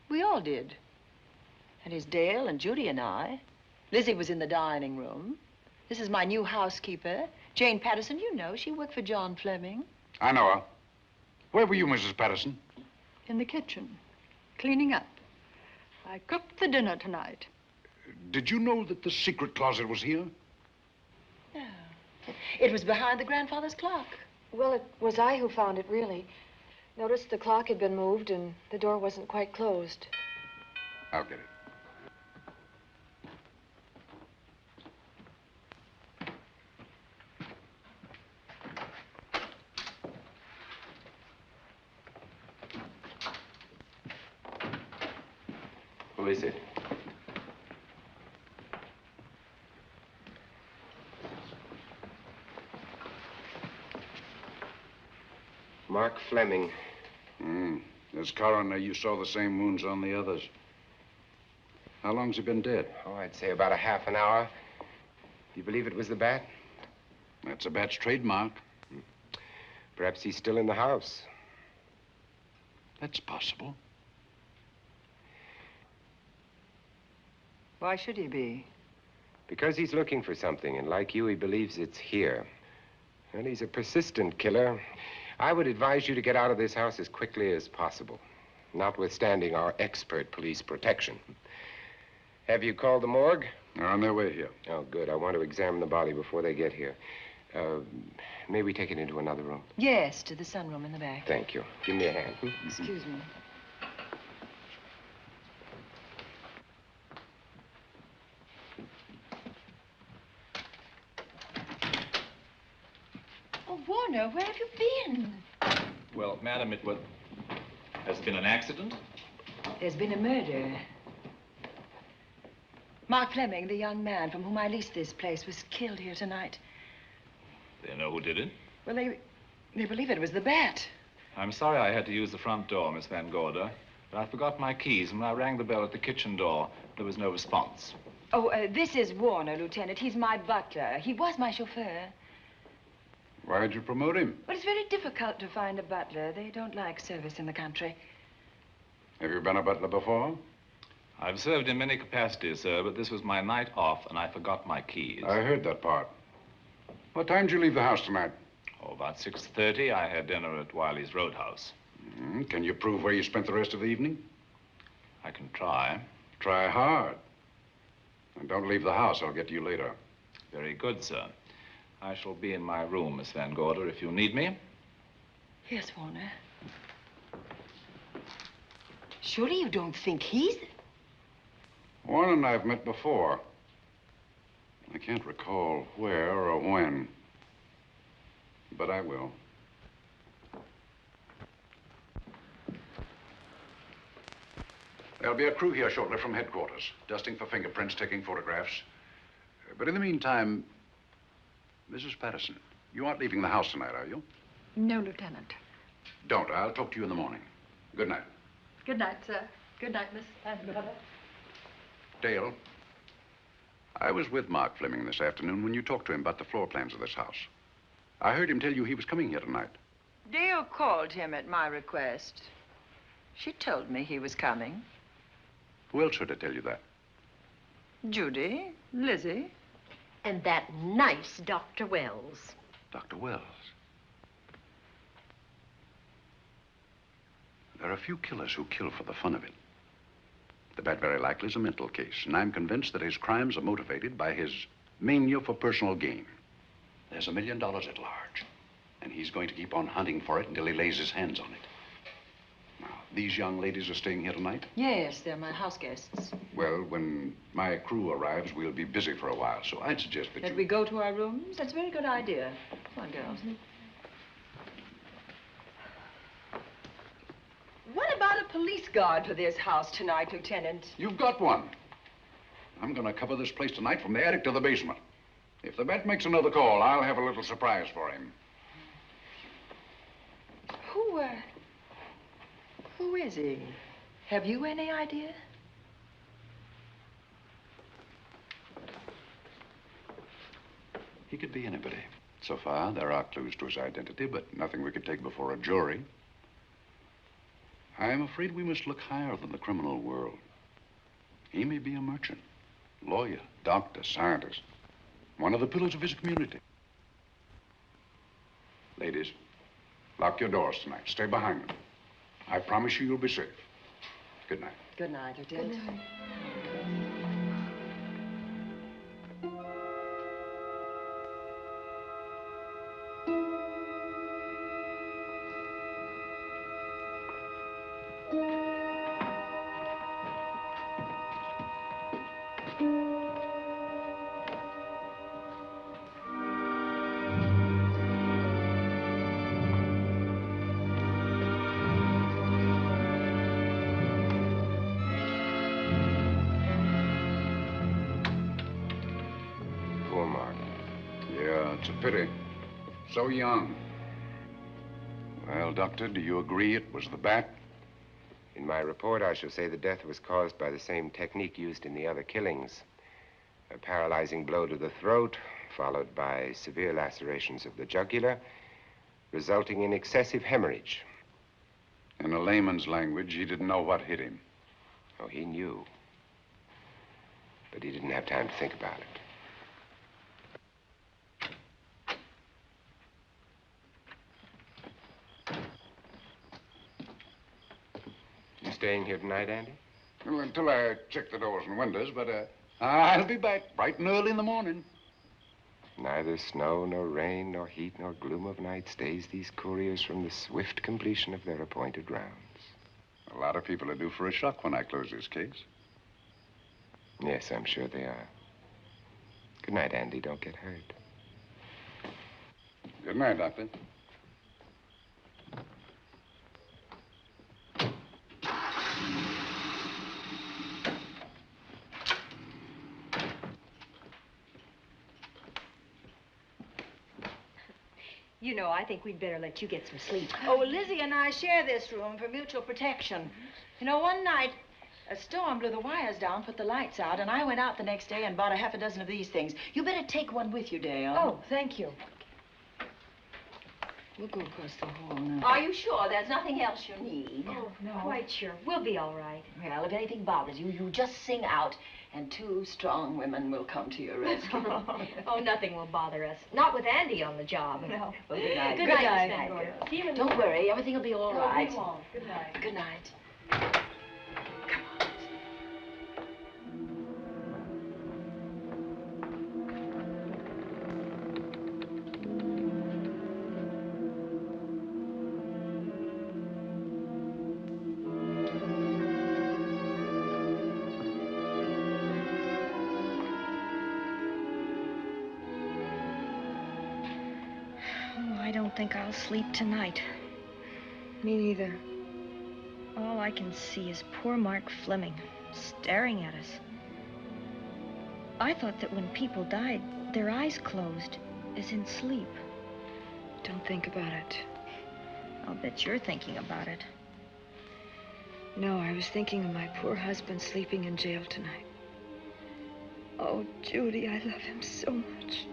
[SPEAKER 1] We all did. And his Dale and Judy and I. Lizzie was in the dining room. This is my new housekeeper, Jane Patterson. You know, she worked for John Fleming.
[SPEAKER 3] I know her. Where were you, Mrs. Patterson?
[SPEAKER 14] In the kitchen, cleaning up. I cooked the dinner tonight.
[SPEAKER 3] Did you know that the secret closet was here?
[SPEAKER 1] No. It was behind the grandfather's clock.
[SPEAKER 9] Well, it was I who found it, really. Noticed the clock had been moved and the door wasn't quite closed.
[SPEAKER 3] I'll get it.
[SPEAKER 7] Who is it? Mark Fleming.
[SPEAKER 3] As coroner, you saw the same wounds on the others. How long's he been dead?
[SPEAKER 7] Oh, I'd say about a half an hour. You believe it was the bat?
[SPEAKER 3] That's a bat's trademark.
[SPEAKER 7] Perhaps he's still in the house.
[SPEAKER 3] That's possible.
[SPEAKER 1] Why should he be?
[SPEAKER 7] Because he's looking for something, and like you, he believes it's here. And he's a persistent killer. I would advise you to get out of this house as quickly as possible, notwithstanding our expert police protection. Have you called the morgue?
[SPEAKER 3] They're on their way here.
[SPEAKER 7] Oh, good. I want to examine the body before they get here. May we take it into another room?
[SPEAKER 1] Yes, to the sunroom in the back.
[SPEAKER 7] Thank you. Give me a hand.
[SPEAKER 1] Excuse me. Oh, Warner, where have you been?
[SPEAKER 12] Well, madam, has been an accident?
[SPEAKER 1] There's been a murder. Mark Fleming, the young man from whom I leased this place, was killed here tonight.
[SPEAKER 12] They know who did it?
[SPEAKER 1] Well, they believe it was the bat.
[SPEAKER 12] I'm sorry I had to use the front door, Miss Van Gorder, but I forgot my keys, and when I rang the bell at the kitchen door, there was no response.
[SPEAKER 1] Oh, this is Warner, Lieutenant. He's my butler. He was my chauffeur.
[SPEAKER 3] Why'd you promote him?
[SPEAKER 1] Well, it's very difficult to find a butler. They don't like service in the country.
[SPEAKER 3] Have you been a butler before?
[SPEAKER 12] I've served in many capacities, sir, but this was my night off, and I forgot my keys.
[SPEAKER 3] I heard that part. What time did you leave the house tonight?
[SPEAKER 12] Oh, about 6:30. I had dinner at Wiley's Roadhouse.
[SPEAKER 3] Can you prove where you spent the rest of the evening?
[SPEAKER 12] I can try.
[SPEAKER 3] Try hard. And don't leave the house. I'll get to you later.
[SPEAKER 12] Very good, sir. I shall be in my room, Miss Van Gorder, if you need me.
[SPEAKER 1] Yes, Warner. Surely you don't think he's...
[SPEAKER 3] Warren and I've met before. I can't recall where or when, but I will. There'll be a crew here shortly from headquarters, dusting for fingerprints, taking photographs. But in the meantime, Mrs. Patterson, you aren't leaving the house tonight, are you?
[SPEAKER 14] No, Lieutenant.
[SPEAKER 3] Don't. I'll talk to you in the morning. Good night.
[SPEAKER 14] Good night, sir. Good night, Miss Van Gorder.
[SPEAKER 3] Dale, I was with Mark Fleming this afternoon when you talked to him about the floor plans of this house. I heard him tell you he was coming here tonight.
[SPEAKER 1] Dale called him at my request. She told me he was coming.
[SPEAKER 3] Who else heard her tell you that?
[SPEAKER 1] Judy, Lizzie.
[SPEAKER 2] And that nice Dr. Wells.
[SPEAKER 3] Dr. Wells. There are a few killers who kill for the fun of it. The bat very likely is a mental case, and I'm convinced that his crimes are motivated by his mania for personal gain. There's $1 million at large, and he's going to keep on hunting for it until he lays his hands on it. Now, these young ladies are staying here tonight?
[SPEAKER 1] Yes, they're my house guests.
[SPEAKER 3] Well, when my crew arrives, we'll be busy for a while, so I'd suggest that
[SPEAKER 1] we go to our rooms? That's a very good idea. Come on, girls. What about a police guard for this house tonight, Lieutenant?
[SPEAKER 3] You've got one. I'm going to cover this place tonight from the attic to the basement. If the bat makes another call, I'll have a little surprise for him.
[SPEAKER 1] Who is he? Have you any idea?
[SPEAKER 3] He could be anybody. So far, there are clues to his identity, but nothing we could take before a jury. I'm afraid we must look higher than the criminal world. He may be a merchant, lawyer, doctor, scientist, one of the pillars of his community. Ladies, lock your doors tonight. Stay behind them. I promise you you'll be safe. Good night.
[SPEAKER 1] Good night, Lieutenant. Good night.
[SPEAKER 3] Pity. So young. Well, Doctor, do you agree it was the bat?
[SPEAKER 7] In my report, I shall say the death was caused by the same technique used in the other killings. A paralyzing blow to the throat, followed by severe lacerations of the jugular, resulting in excessive hemorrhage.
[SPEAKER 3] In a layman's language, he didn't know what hit him.
[SPEAKER 7] Oh, he knew. But he didn't have time to think about it. Staying here tonight, Andy?
[SPEAKER 3] Well, until I check the doors and windows, but I'll be back bright and early in the morning.
[SPEAKER 7] Neither snow, nor rain, nor heat, nor gloom of night stays these couriers from the swift completion of their appointed rounds.
[SPEAKER 3] A lot of people are due for a shock when I close this case.
[SPEAKER 7] Yes, I'm sure they are. Good night, Andy. Don't get hurt.
[SPEAKER 3] Good night, Doctor.
[SPEAKER 15] You know, I think we'd better let you get some sleep.
[SPEAKER 16] Oh, Lizzie and I share this room for mutual protection. You know, one night, a storm blew the wires down, put the lights out, and I went out the next day and bought a half a dozen of these things. You better take one with you, Dale.
[SPEAKER 15] Oh, thank you.
[SPEAKER 16] We'll go across the hall now.
[SPEAKER 2] Are you sure there's nothing else you need?
[SPEAKER 15] Oh, no. Quite sure. We'll be all right.
[SPEAKER 2] Well, if anything bothers you, you just sing out, and 2 strong women will come to your rescue.
[SPEAKER 15] Oh, nothing will bother us. Not with Andy on the job.
[SPEAKER 2] No. Well, good night.
[SPEAKER 15] Good night, Miss Van Gordon. See you in the
[SPEAKER 2] Don't worry, everything will be all right.
[SPEAKER 15] We won't. Good night.
[SPEAKER 2] Good night.
[SPEAKER 4] I don't think I'll sleep tonight. Me neither. All I can see is poor Mark Fleming staring at us. I thought that when people died, their eyes closed, as in sleep. Don't think about it. I'll bet you're thinking about it. No, I was thinking of my poor husband sleeping in jail tonight. Oh, Judy, I love him so much.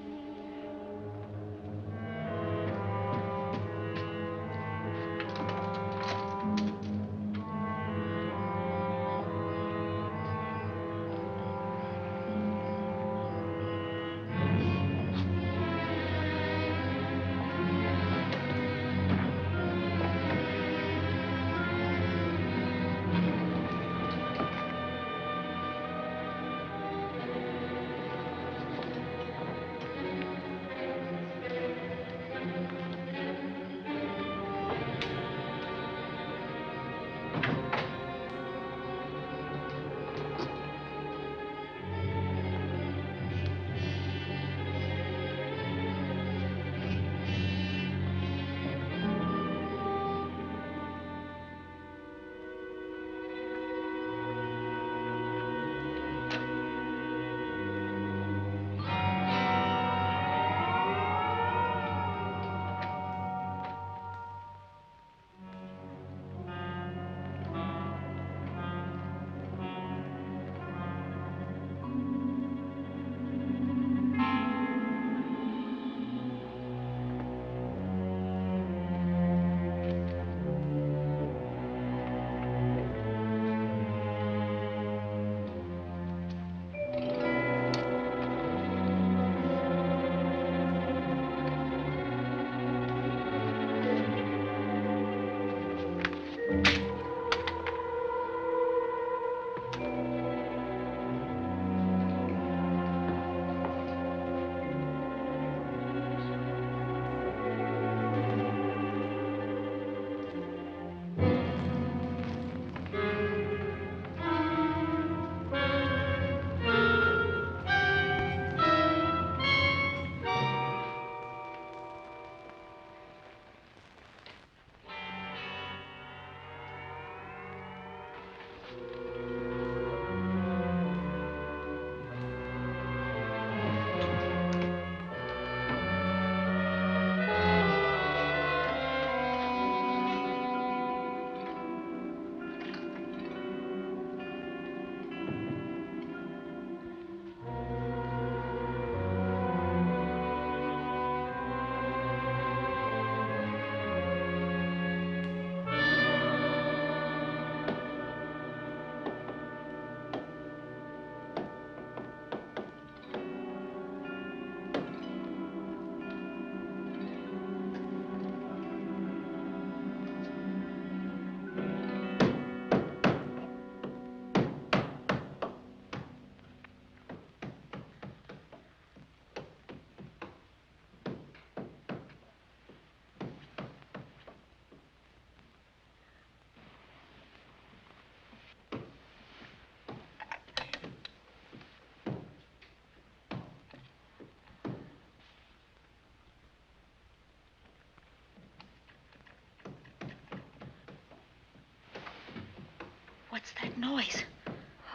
[SPEAKER 4] What's that noise?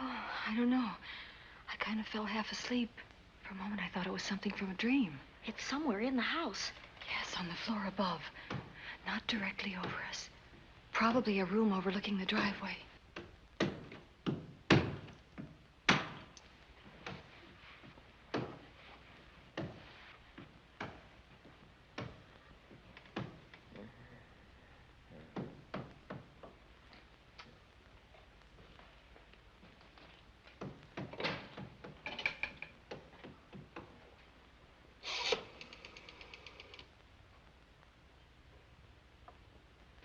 [SPEAKER 14] Oh, I don't know. I kind of fell half asleep. For a moment, I thought it was something from a dream.
[SPEAKER 4] It's somewhere in the house.
[SPEAKER 14] Yes, on the floor above. Not directly over us. Probably a room overlooking the driveway.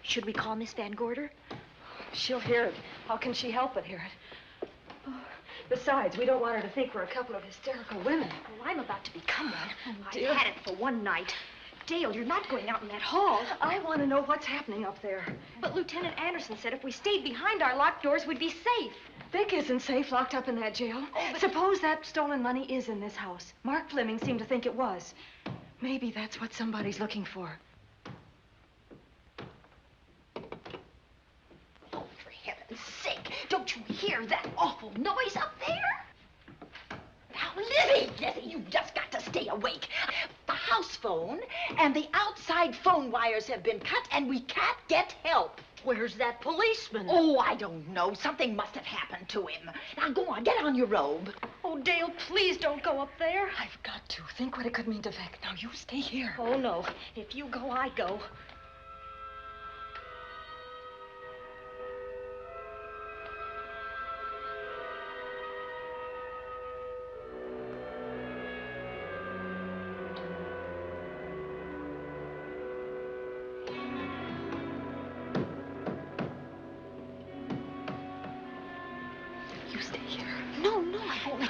[SPEAKER 4] Should we call Miss Van Gorder?
[SPEAKER 14] She'll hear it. How can she help but hear it? Oh, besides, we don't want her to think we're a couple of hysterical women.
[SPEAKER 4] Oh, I'm about to become one.
[SPEAKER 14] Oh,
[SPEAKER 4] I
[SPEAKER 14] dear.
[SPEAKER 4] had it for one night. Dale, you're not going out in that hall.
[SPEAKER 14] I want to know what's happening up there.
[SPEAKER 4] But Lieutenant Anderson said if we stayed behind our locked doors, we'd be safe.
[SPEAKER 14] Vic isn't safe locked up in that jail. Suppose that stolen money is in this house. Mark Fleming seemed to think it was. Maybe that's what somebody's looking for.
[SPEAKER 16] Heaven's sake, don't you hear that awful noise up there? Now, Lizzie, you just got to stay awake. The house phone and the outside phone wires have been cut, and we can't get help.
[SPEAKER 2] Where's that policeman?
[SPEAKER 16] Oh, I don't know. Something must have happened to him. Now, go on, get on your robe.
[SPEAKER 4] Oh, Dale, please don't go up there.
[SPEAKER 14] I've got to. Think what it could mean to Vic. Now, you stay here.
[SPEAKER 4] Oh, no. If you go, I go.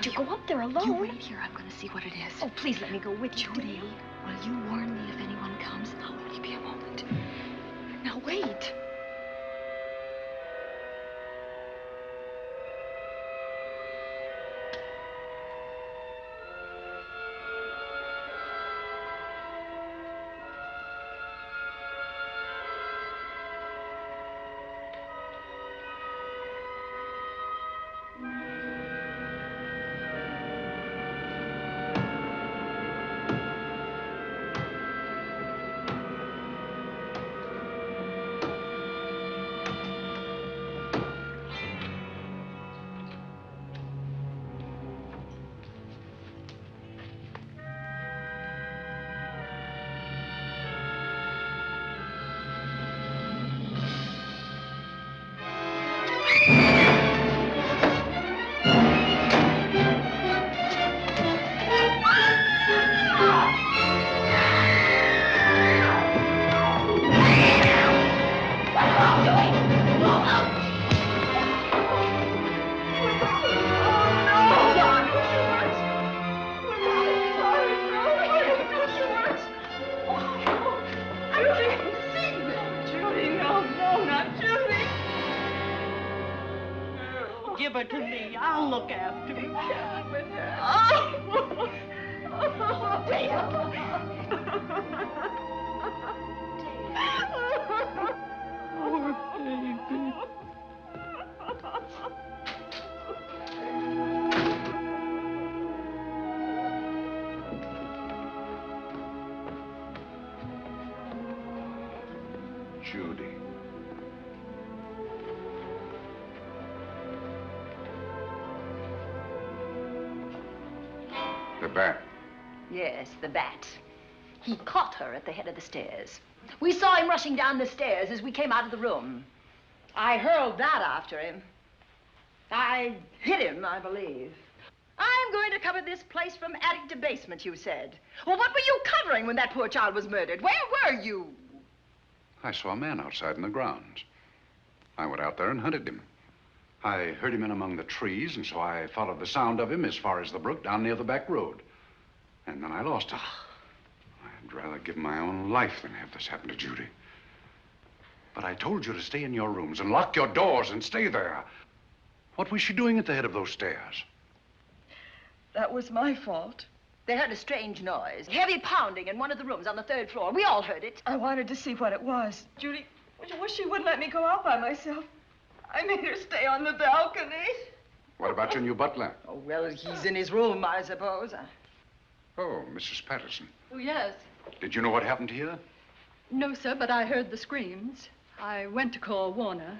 [SPEAKER 4] You go up there alone.
[SPEAKER 14] You wait here. I'm going to see what it is.
[SPEAKER 4] Oh, please let me go with you.
[SPEAKER 14] Judy, will you warn me if anyone comes? I'll only be a moment. Now, wait.
[SPEAKER 16] Give her to me. I'll look after her. Oh, poor baby.
[SPEAKER 3] Judy. The bat.
[SPEAKER 16] Yes, the bat. He caught her at the head of the stairs. We saw him rushing down the stairs as we came out of the room. I hurled that after him. I hit him, I believe. I'm going to cover this place from attic to basement, you said. Well, what were you covering when that poor child was murdered? Where were you?
[SPEAKER 3] I saw a man outside in the grounds. I went out there and hunted him. I heard him in among the trees, and so I followed the sound of him as far as the brook down near the back road. And then I lost him. I'd rather give my own life than have this happen to Judy. But I told you to stay in your rooms and lock your doors and stay there. What was she doing at the head of those stairs?
[SPEAKER 14] That was my fault.
[SPEAKER 16] They heard a strange noise. Heavy pounding in one of the rooms on the 3rd floor. We all heard it.
[SPEAKER 14] I wanted to see what it was. Judy, well, she wouldn't let me go out by myself.
[SPEAKER 4] I made her stay on the balcony.
[SPEAKER 3] What about your new butler?
[SPEAKER 4] Oh, well, he's in his room, I suppose.
[SPEAKER 3] Oh, Mrs. Patterson.
[SPEAKER 17] Oh, yes.
[SPEAKER 3] Did you know what happened here?
[SPEAKER 17] No, sir, but I heard the screams. I went to call Warner.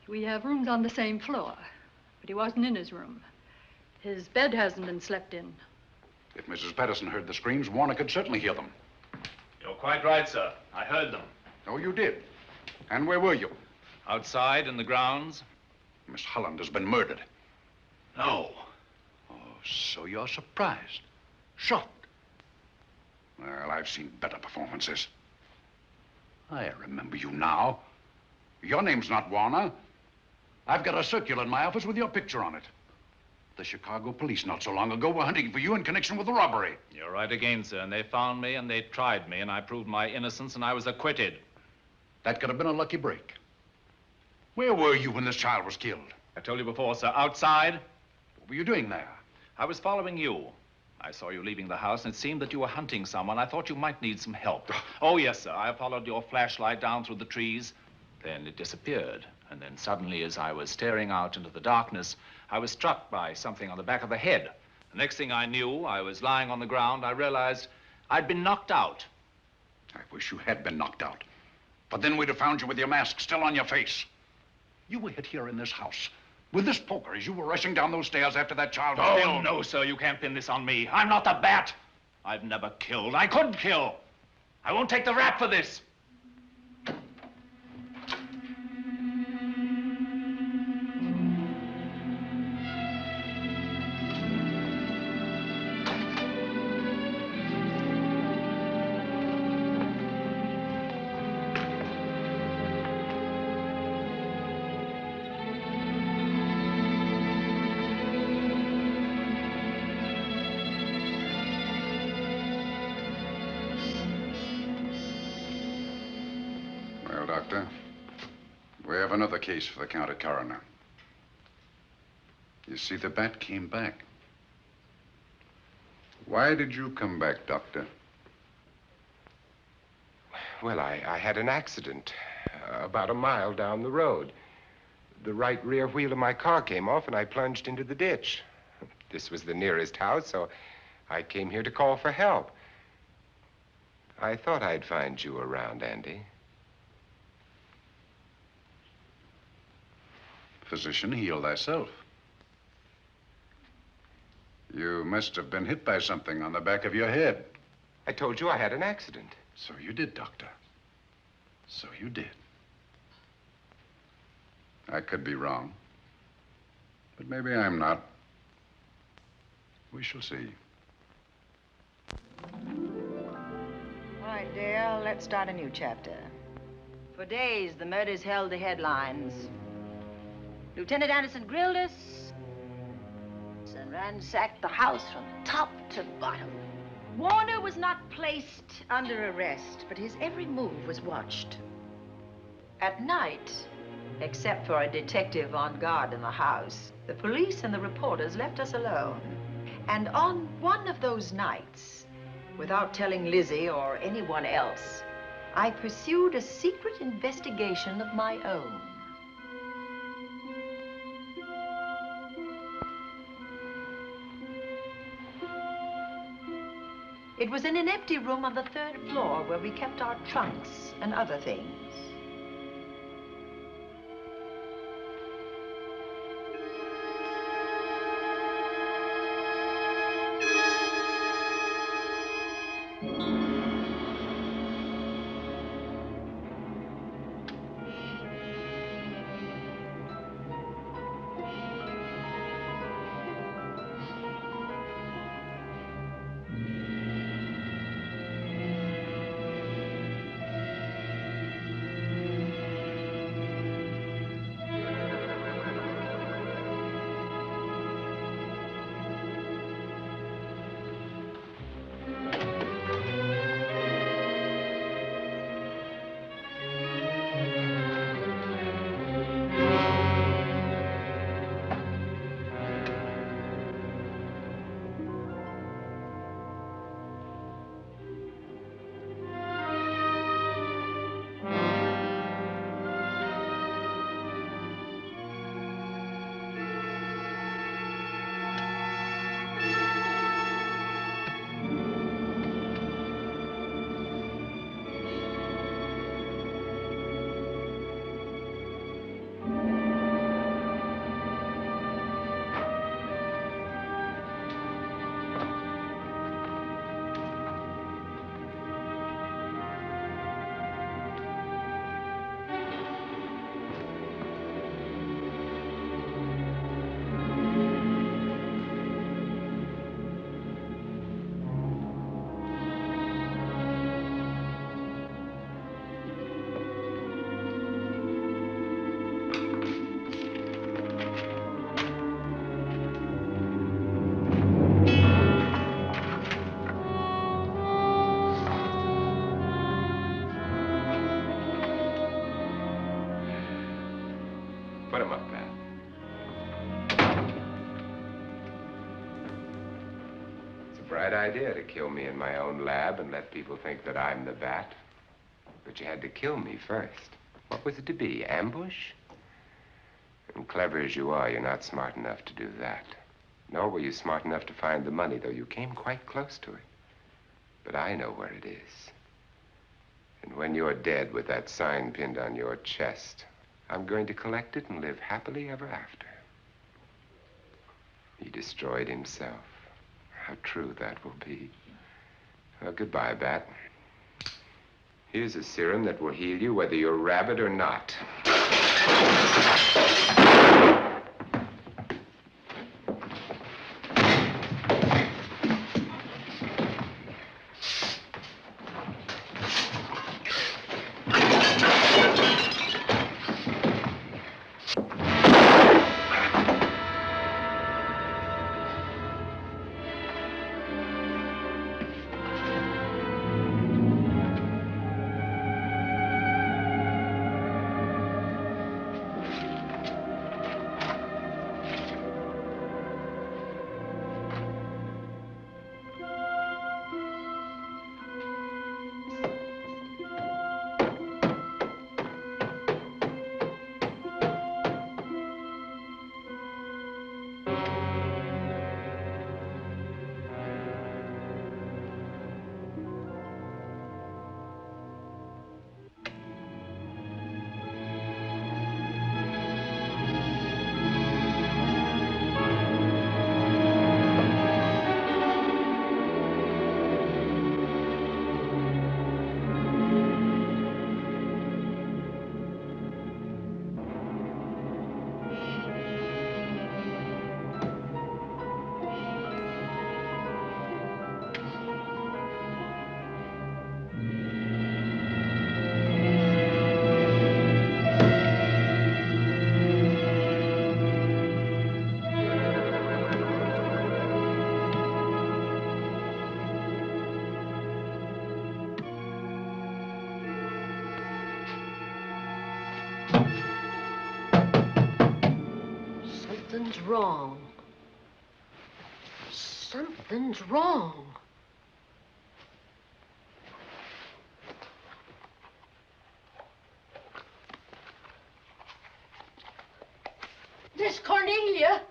[SPEAKER 17] We have rooms on the same floor, but he wasn't in his room. His bed hasn't been slept in.
[SPEAKER 3] If Mrs. Patterson heard the screams, Warner could certainly hear them.
[SPEAKER 12] You're quite right, sir. I heard them.
[SPEAKER 3] Oh, you did? And where were you?
[SPEAKER 12] Outside in the grounds.
[SPEAKER 3] Miss Holland has been murdered.
[SPEAKER 12] No.
[SPEAKER 3] Oh, so you're surprised. Shocked. Well, I've seen better performances. I remember you now. Your name's not Warner. I've got a circular in my office with your picture on it. The Chicago police not so long ago were hunting for you in connection with the robbery.
[SPEAKER 12] You're right again, sir. And they found me and they tried me and I proved my innocence and I was acquitted.
[SPEAKER 3] That could have been a lucky break. Where were you when this child was killed?
[SPEAKER 12] I told you before, sir. Outside.
[SPEAKER 3] What were you doing there?
[SPEAKER 12] I was following you. I saw you leaving the house, and it seemed that you were hunting someone. I thought you might need some help. Oh, yes, sir. I followed your flashlight down through the trees. Then it disappeared. And then suddenly, as I was staring out into the darkness, I was struck by something on the back of the head. The next thing I knew, I was lying on the ground. I realized I'd been knocked out.
[SPEAKER 3] I wish you had been knocked out. But then we'd have found you with your mask still on your face. You were hit here in this house with this poker as you were rushing down those stairs after that child was killed.
[SPEAKER 12] Oh, no, sir. You can't pin this on me. I'm not the bat. I've never killed. I couldn't kill. I won't take the rap for this.
[SPEAKER 3] Doctor. We have another case for the county coroner. You see, the bat came back. Why did you come back, Doctor?
[SPEAKER 7] Well, I had an accident about a mile down the road. The right rear wheel of my car came off, and I plunged into the ditch. This was the nearest house, so I came here to call for help. I thought I'd find you around, Andy.
[SPEAKER 3] Physician, heal thyself. You must have been hit by something on the back of your head.
[SPEAKER 7] I told you I had an accident.
[SPEAKER 3] So you did, Doctor. So you did. I could be wrong. But maybe I'm not. We shall see.
[SPEAKER 1] All right, Dale, let's start a new chapter. For days, the murders held the headlines. Lieutenant Anderson grilled us and ransacked the house from top to bottom. Warner was not placed under arrest, but his every move was watched. At night, except for a detective on guard in the house, the police and the reporters left us alone. And on one of those nights, without telling Lizzie or anyone else, I pursued a secret investigation of my own. It was in an empty room on the 3rd floor where we kept our trunks and other things.
[SPEAKER 7] Put him up, Pat. It's a bright idea to kill me in my own lab and let people think that I'm the bat. But you had to kill me first. What was it to be, ambush? And clever as you are, you're not smart enough to do that. Nor were you smart enough to find the money, though you came quite close to it. But I know where it is. And when you're dead with that sign pinned on your chest, I'm going to collect it and live happily ever after. He destroyed himself. How true that will be. Well, goodbye, Bat. Here's a serum that will heal you whether you're rabid or not.
[SPEAKER 2] Something's wrong. Something's wrong. Miss Cornelia.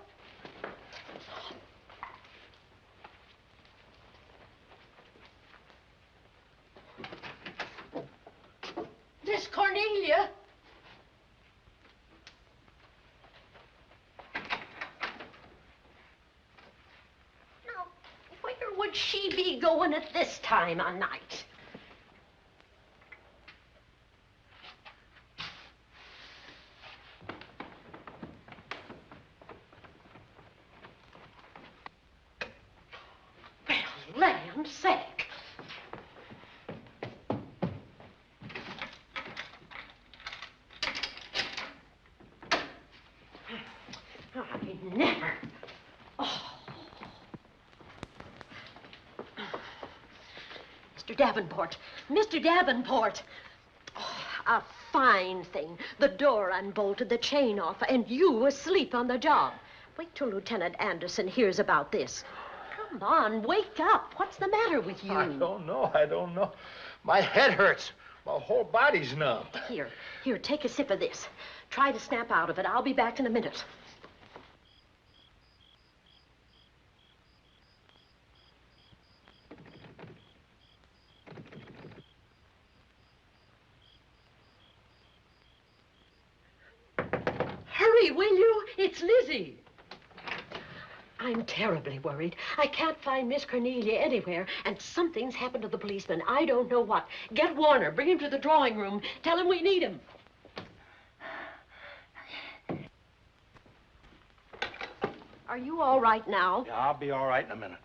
[SPEAKER 2] Miss Cornelia. Where would she be going at this time of night? Well, land's sake. I never. Mr. Davenport. Mr. Davenport. Oh, a fine thing. The door unbolted, the chain off, and you asleep on the job. Wait till Lieutenant Anderson hears about this. Come on, wake up. What's the matter with you?
[SPEAKER 8] I don't know. My head hurts. My whole body's numb.
[SPEAKER 2] Here, take a sip of this. Try to snap out of it. I'll be back in a minute. Hurry, will you? It's Lizzie. I'm terribly worried. I can't find Miss Cornelia anywhere, and something's happened to the policeman. I don't know what. Get Warner. Bring him to the drawing room. Tell him we need him. Are you all right now?
[SPEAKER 8] Yeah, I'll be all right in a minute.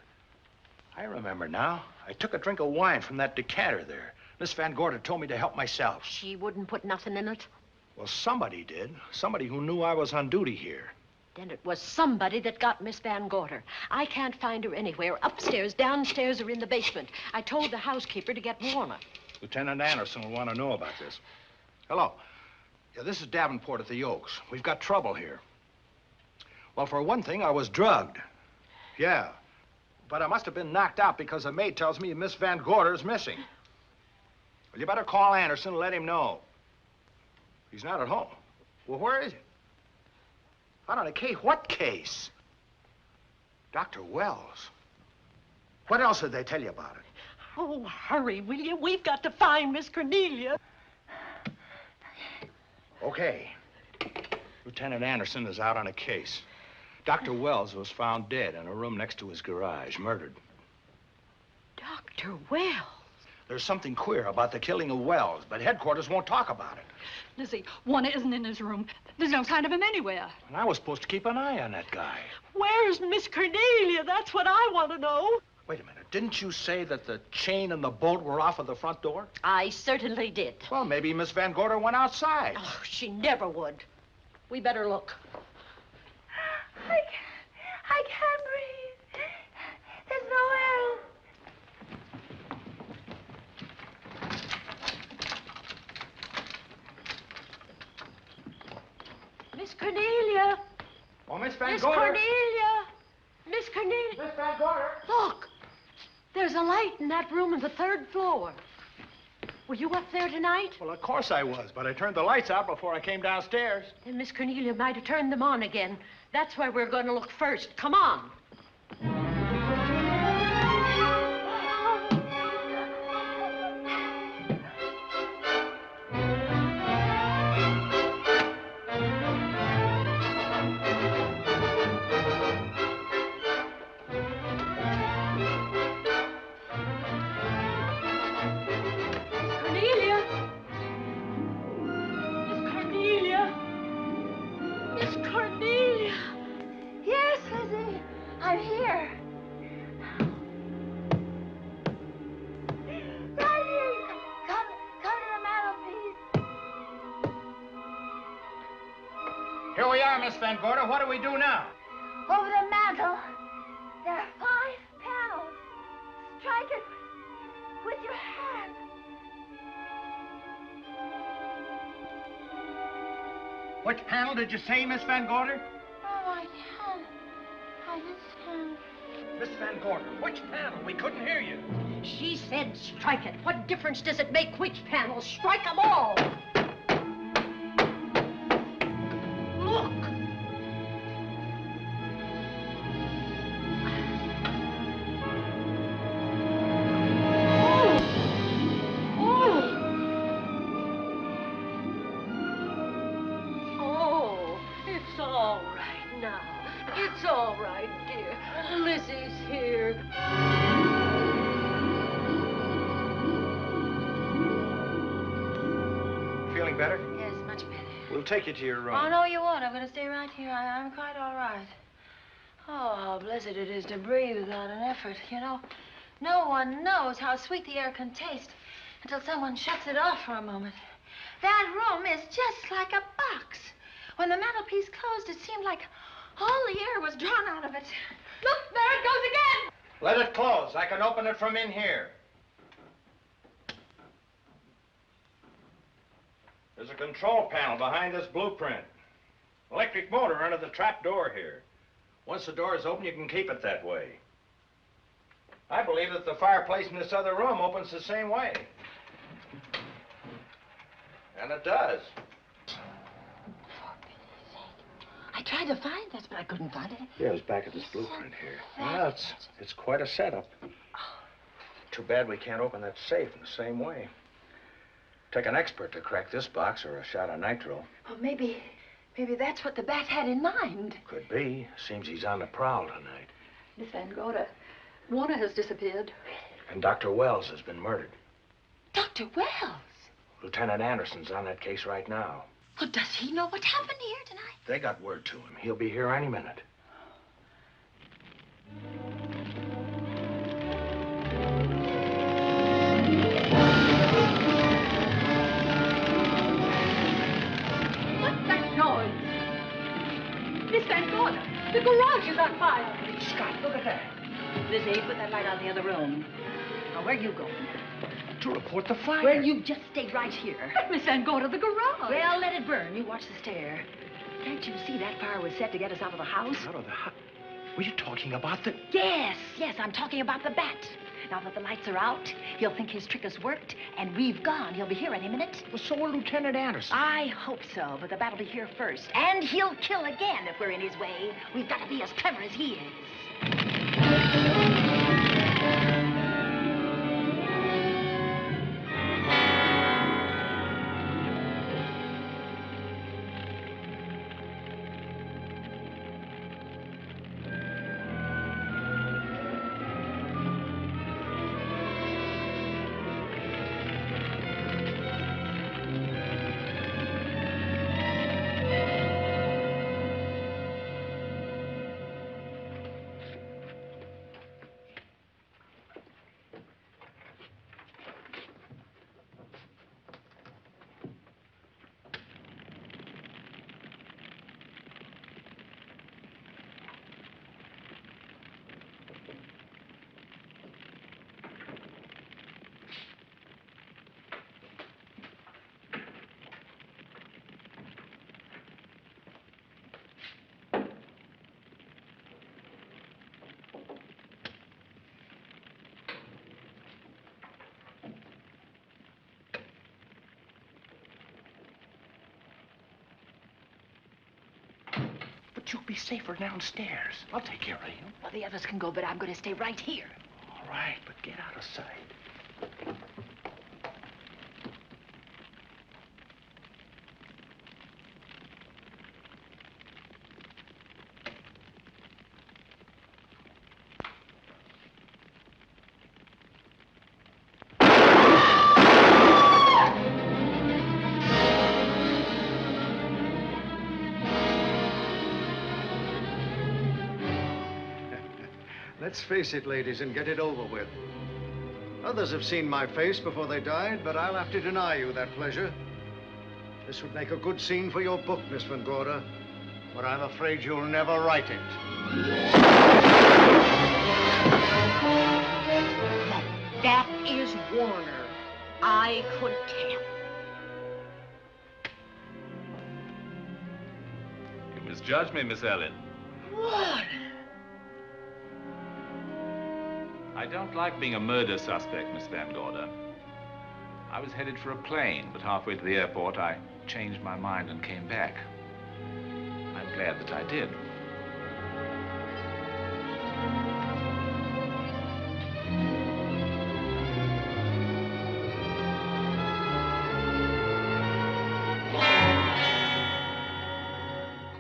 [SPEAKER 8] I remember now. I took a drink of wine from that decanter there. Miss Van Gorder told me to help myself.
[SPEAKER 2] She wouldn't put nothing in it?
[SPEAKER 8] Well, somebody did. Somebody who knew I was on duty here.
[SPEAKER 2] Then it was somebody that got Miss Van Gorder. I can't find her anywhere. Upstairs, downstairs, or in the basement. I told the housekeeper to get Warner.
[SPEAKER 8] Lieutenant Anderson will want to know about this. Hello. Yeah, this is Davenport at the Oaks. We've got trouble here. Well, for one thing, I was drugged. Yeah. But I must have been knocked out because the maid tells me Miss Van Gorder is missing. Well, you better call Anderson and let him know. He's not at home. Well, where is he? Out on a case? What case? Dr. Wells. What else did they tell you about it?
[SPEAKER 18] Oh, hurry, will you? We've got to find Miss Cornelia.
[SPEAKER 8] Okay. Lieutenant Anderson is out on a case. Dr. Wells was found dead in a room next to his garage, murdered.
[SPEAKER 18] Dr. Wells?
[SPEAKER 8] There's something queer about the killing of Wells, but headquarters won't talk about it.
[SPEAKER 17] Lizzie, Warner isn't in his room. There's no sign of him anywhere.
[SPEAKER 8] And I was supposed to keep an eye on that guy.
[SPEAKER 18] Where's Miss Cornelia? That's what I want to know.
[SPEAKER 8] Wait a minute. Didn't you say that the chain and the bolt were off of the front door?
[SPEAKER 18] I certainly did.
[SPEAKER 8] Well, maybe Miss Van Gorder went outside.
[SPEAKER 18] Oh, she never would. We better look.
[SPEAKER 19] I can't breathe. There's no air.
[SPEAKER 18] Miss Cornelia.
[SPEAKER 8] Oh, Miss Van
[SPEAKER 18] Miss
[SPEAKER 8] Gorder.
[SPEAKER 18] Cornelia. Miss Cornelia.
[SPEAKER 8] Miss Van Gorder.
[SPEAKER 18] Look. There's a light in that room on the 3rd floor. Were you up there tonight?
[SPEAKER 8] Well, of course I was, but I turned the lights out before I came downstairs.
[SPEAKER 18] Then Miss Cornelia might have turned them on again. That's where we're going to look first. Come on.
[SPEAKER 8] Here we are, Miss Van Gorder. What do we do now?
[SPEAKER 19] Over the mantel, there are 5 panels. Strike it with your hand.
[SPEAKER 8] Which panel did you say, Miss Van Gorder?
[SPEAKER 19] Oh, I can't. I just can't.
[SPEAKER 8] Miss Van Gorder, which panel? We couldn't hear you.
[SPEAKER 18] She said strike it. What difference does it make which panel? Strike them all. Look. Oh, it's all right now. It's all right, dear. Lizzie's here.
[SPEAKER 8] Feeling better?
[SPEAKER 4] Yes, much better.
[SPEAKER 8] We'll take you to your room.
[SPEAKER 4] Oh, no, you won't. I'm going to stay right here. I'm quite all right. Oh, how blessed it is to breathe without an effort. You know, no one knows how sweet the air can taste until someone shuts it off for a moment. That room is just like a box. When the mantelpiece closed, it seemed like all the air was drawn out of it. Look, there it goes again.
[SPEAKER 8] Let it close. I can open it from in here. There's a control panel behind this blueprint. Electric motor under the trap door here. Once the door is open, you can keep it that way. I believe that the fireplace in this other room opens the same way. And it does.
[SPEAKER 4] I tried to find this, but I couldn't find it.
[SPEAKER 8] Yeah, it's back at this blueprint here. Well, it's quite a setup. Too bad we can't open that safe in the same way. Take an expert to crack this box or a shot of nitro.
[SPEAKER 4] Well, maybe that's what the bat had in mind.
[SPEAKER 8] Could be. Seems he's on the prowl tonight.
[SPEAKER 17] Miss Van Gorder, Warner has disappeared.
[SPEAKER 8] And Dr. Wells has been murdered.
[SPEAKER 4] Dr. Wells?
[SPEAKER 8] Lieutenant Anderson's on that case right now.
[SPEAKER 4] Well, does he know what happened here tonight?
[SPEAKER 8] They got word to him. He'll be here any minute.
[SPEAKER 17] What's that noise? Miss Van Gorder, the garage is on fire.
[SPEAKER 8] Scott, look at that.
[SPEAKER 16] Lizzie, put that light out in the other room. Now, where are you going?
[SPEAKER 8] To report the fire.
[SPEAKER 16] Well, you just stay right here.
[SPEAKER 17] But Miss Van, go to the garage.
[SPEAKER 16] Well, let it burn. You watch the stair. Can't you see that fire was set to get us out of the house?
[SPEAKER 8] Out of the house? Were you talking about the...
[SPEAKER 16] Yes, I'm talking about the bat. Now that the lights are out, he'll think his trick has worked, and we've gone. He'll be here any minute.
[SPEAKER 8] Well, so will Lieutenant Anderson.
[SPEAKER 16] I hope so, but the bat will be here first. And he'll kill again if we're in his way. We've got to be as clever as he is.
[SPEAKER 8] But you'll be safer downstairs. I'll take care of you.
[SPEAKER 16] Well, the others can go, but I'm going to stay right here.
[SPEAKER 8] All right, but get out of sight.
[SPEAKER 20] Let's face it, ladies, and get it over with. Others have seen my face before they died, but I'll have to deny you that pleasure. This would make a good scene for your book, Miss Van Gorder, but I'm afraid you'll never write it.
[SPEAKER 2] That is Warner. I could tell.
[SPEAKER 11] You misjudged me, Miss Ellen.
[SPEAKER 2] Warner!
[SPEAKER 12] I don't like being a murder suspect, Miss Van Gorder. I was headed for a plane, but halfway to the airport, I changed my mind and came back. I'm glad that I did.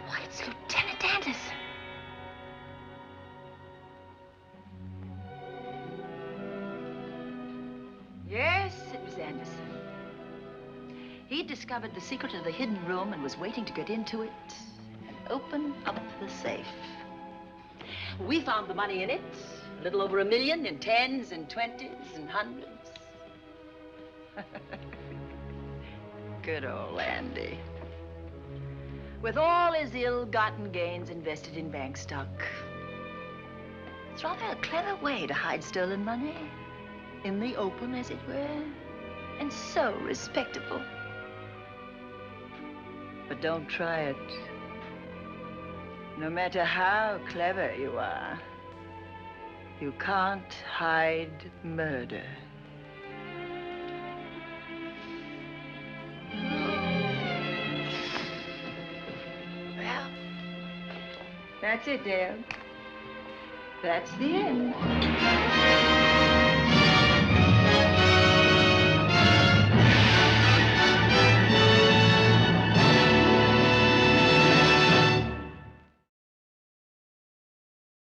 [SPEAKER 16] Why, it's Lieutenant Anderson. Yes, it was Anderson. He'd discovered the secret of the hidden room and was waiting to get into it and open up the safe. We found the money in it, a little over $1 million in tens and twenties and hundreds. Good old Andy. With all his ill-gotten gains invested in bank stock. It's rather a clever way to hide stolen money. In the open, as it were, and so respectable. But don't try it. No matter how clever you are, you can't hide murder. Well, that's it, Dale. That's the end.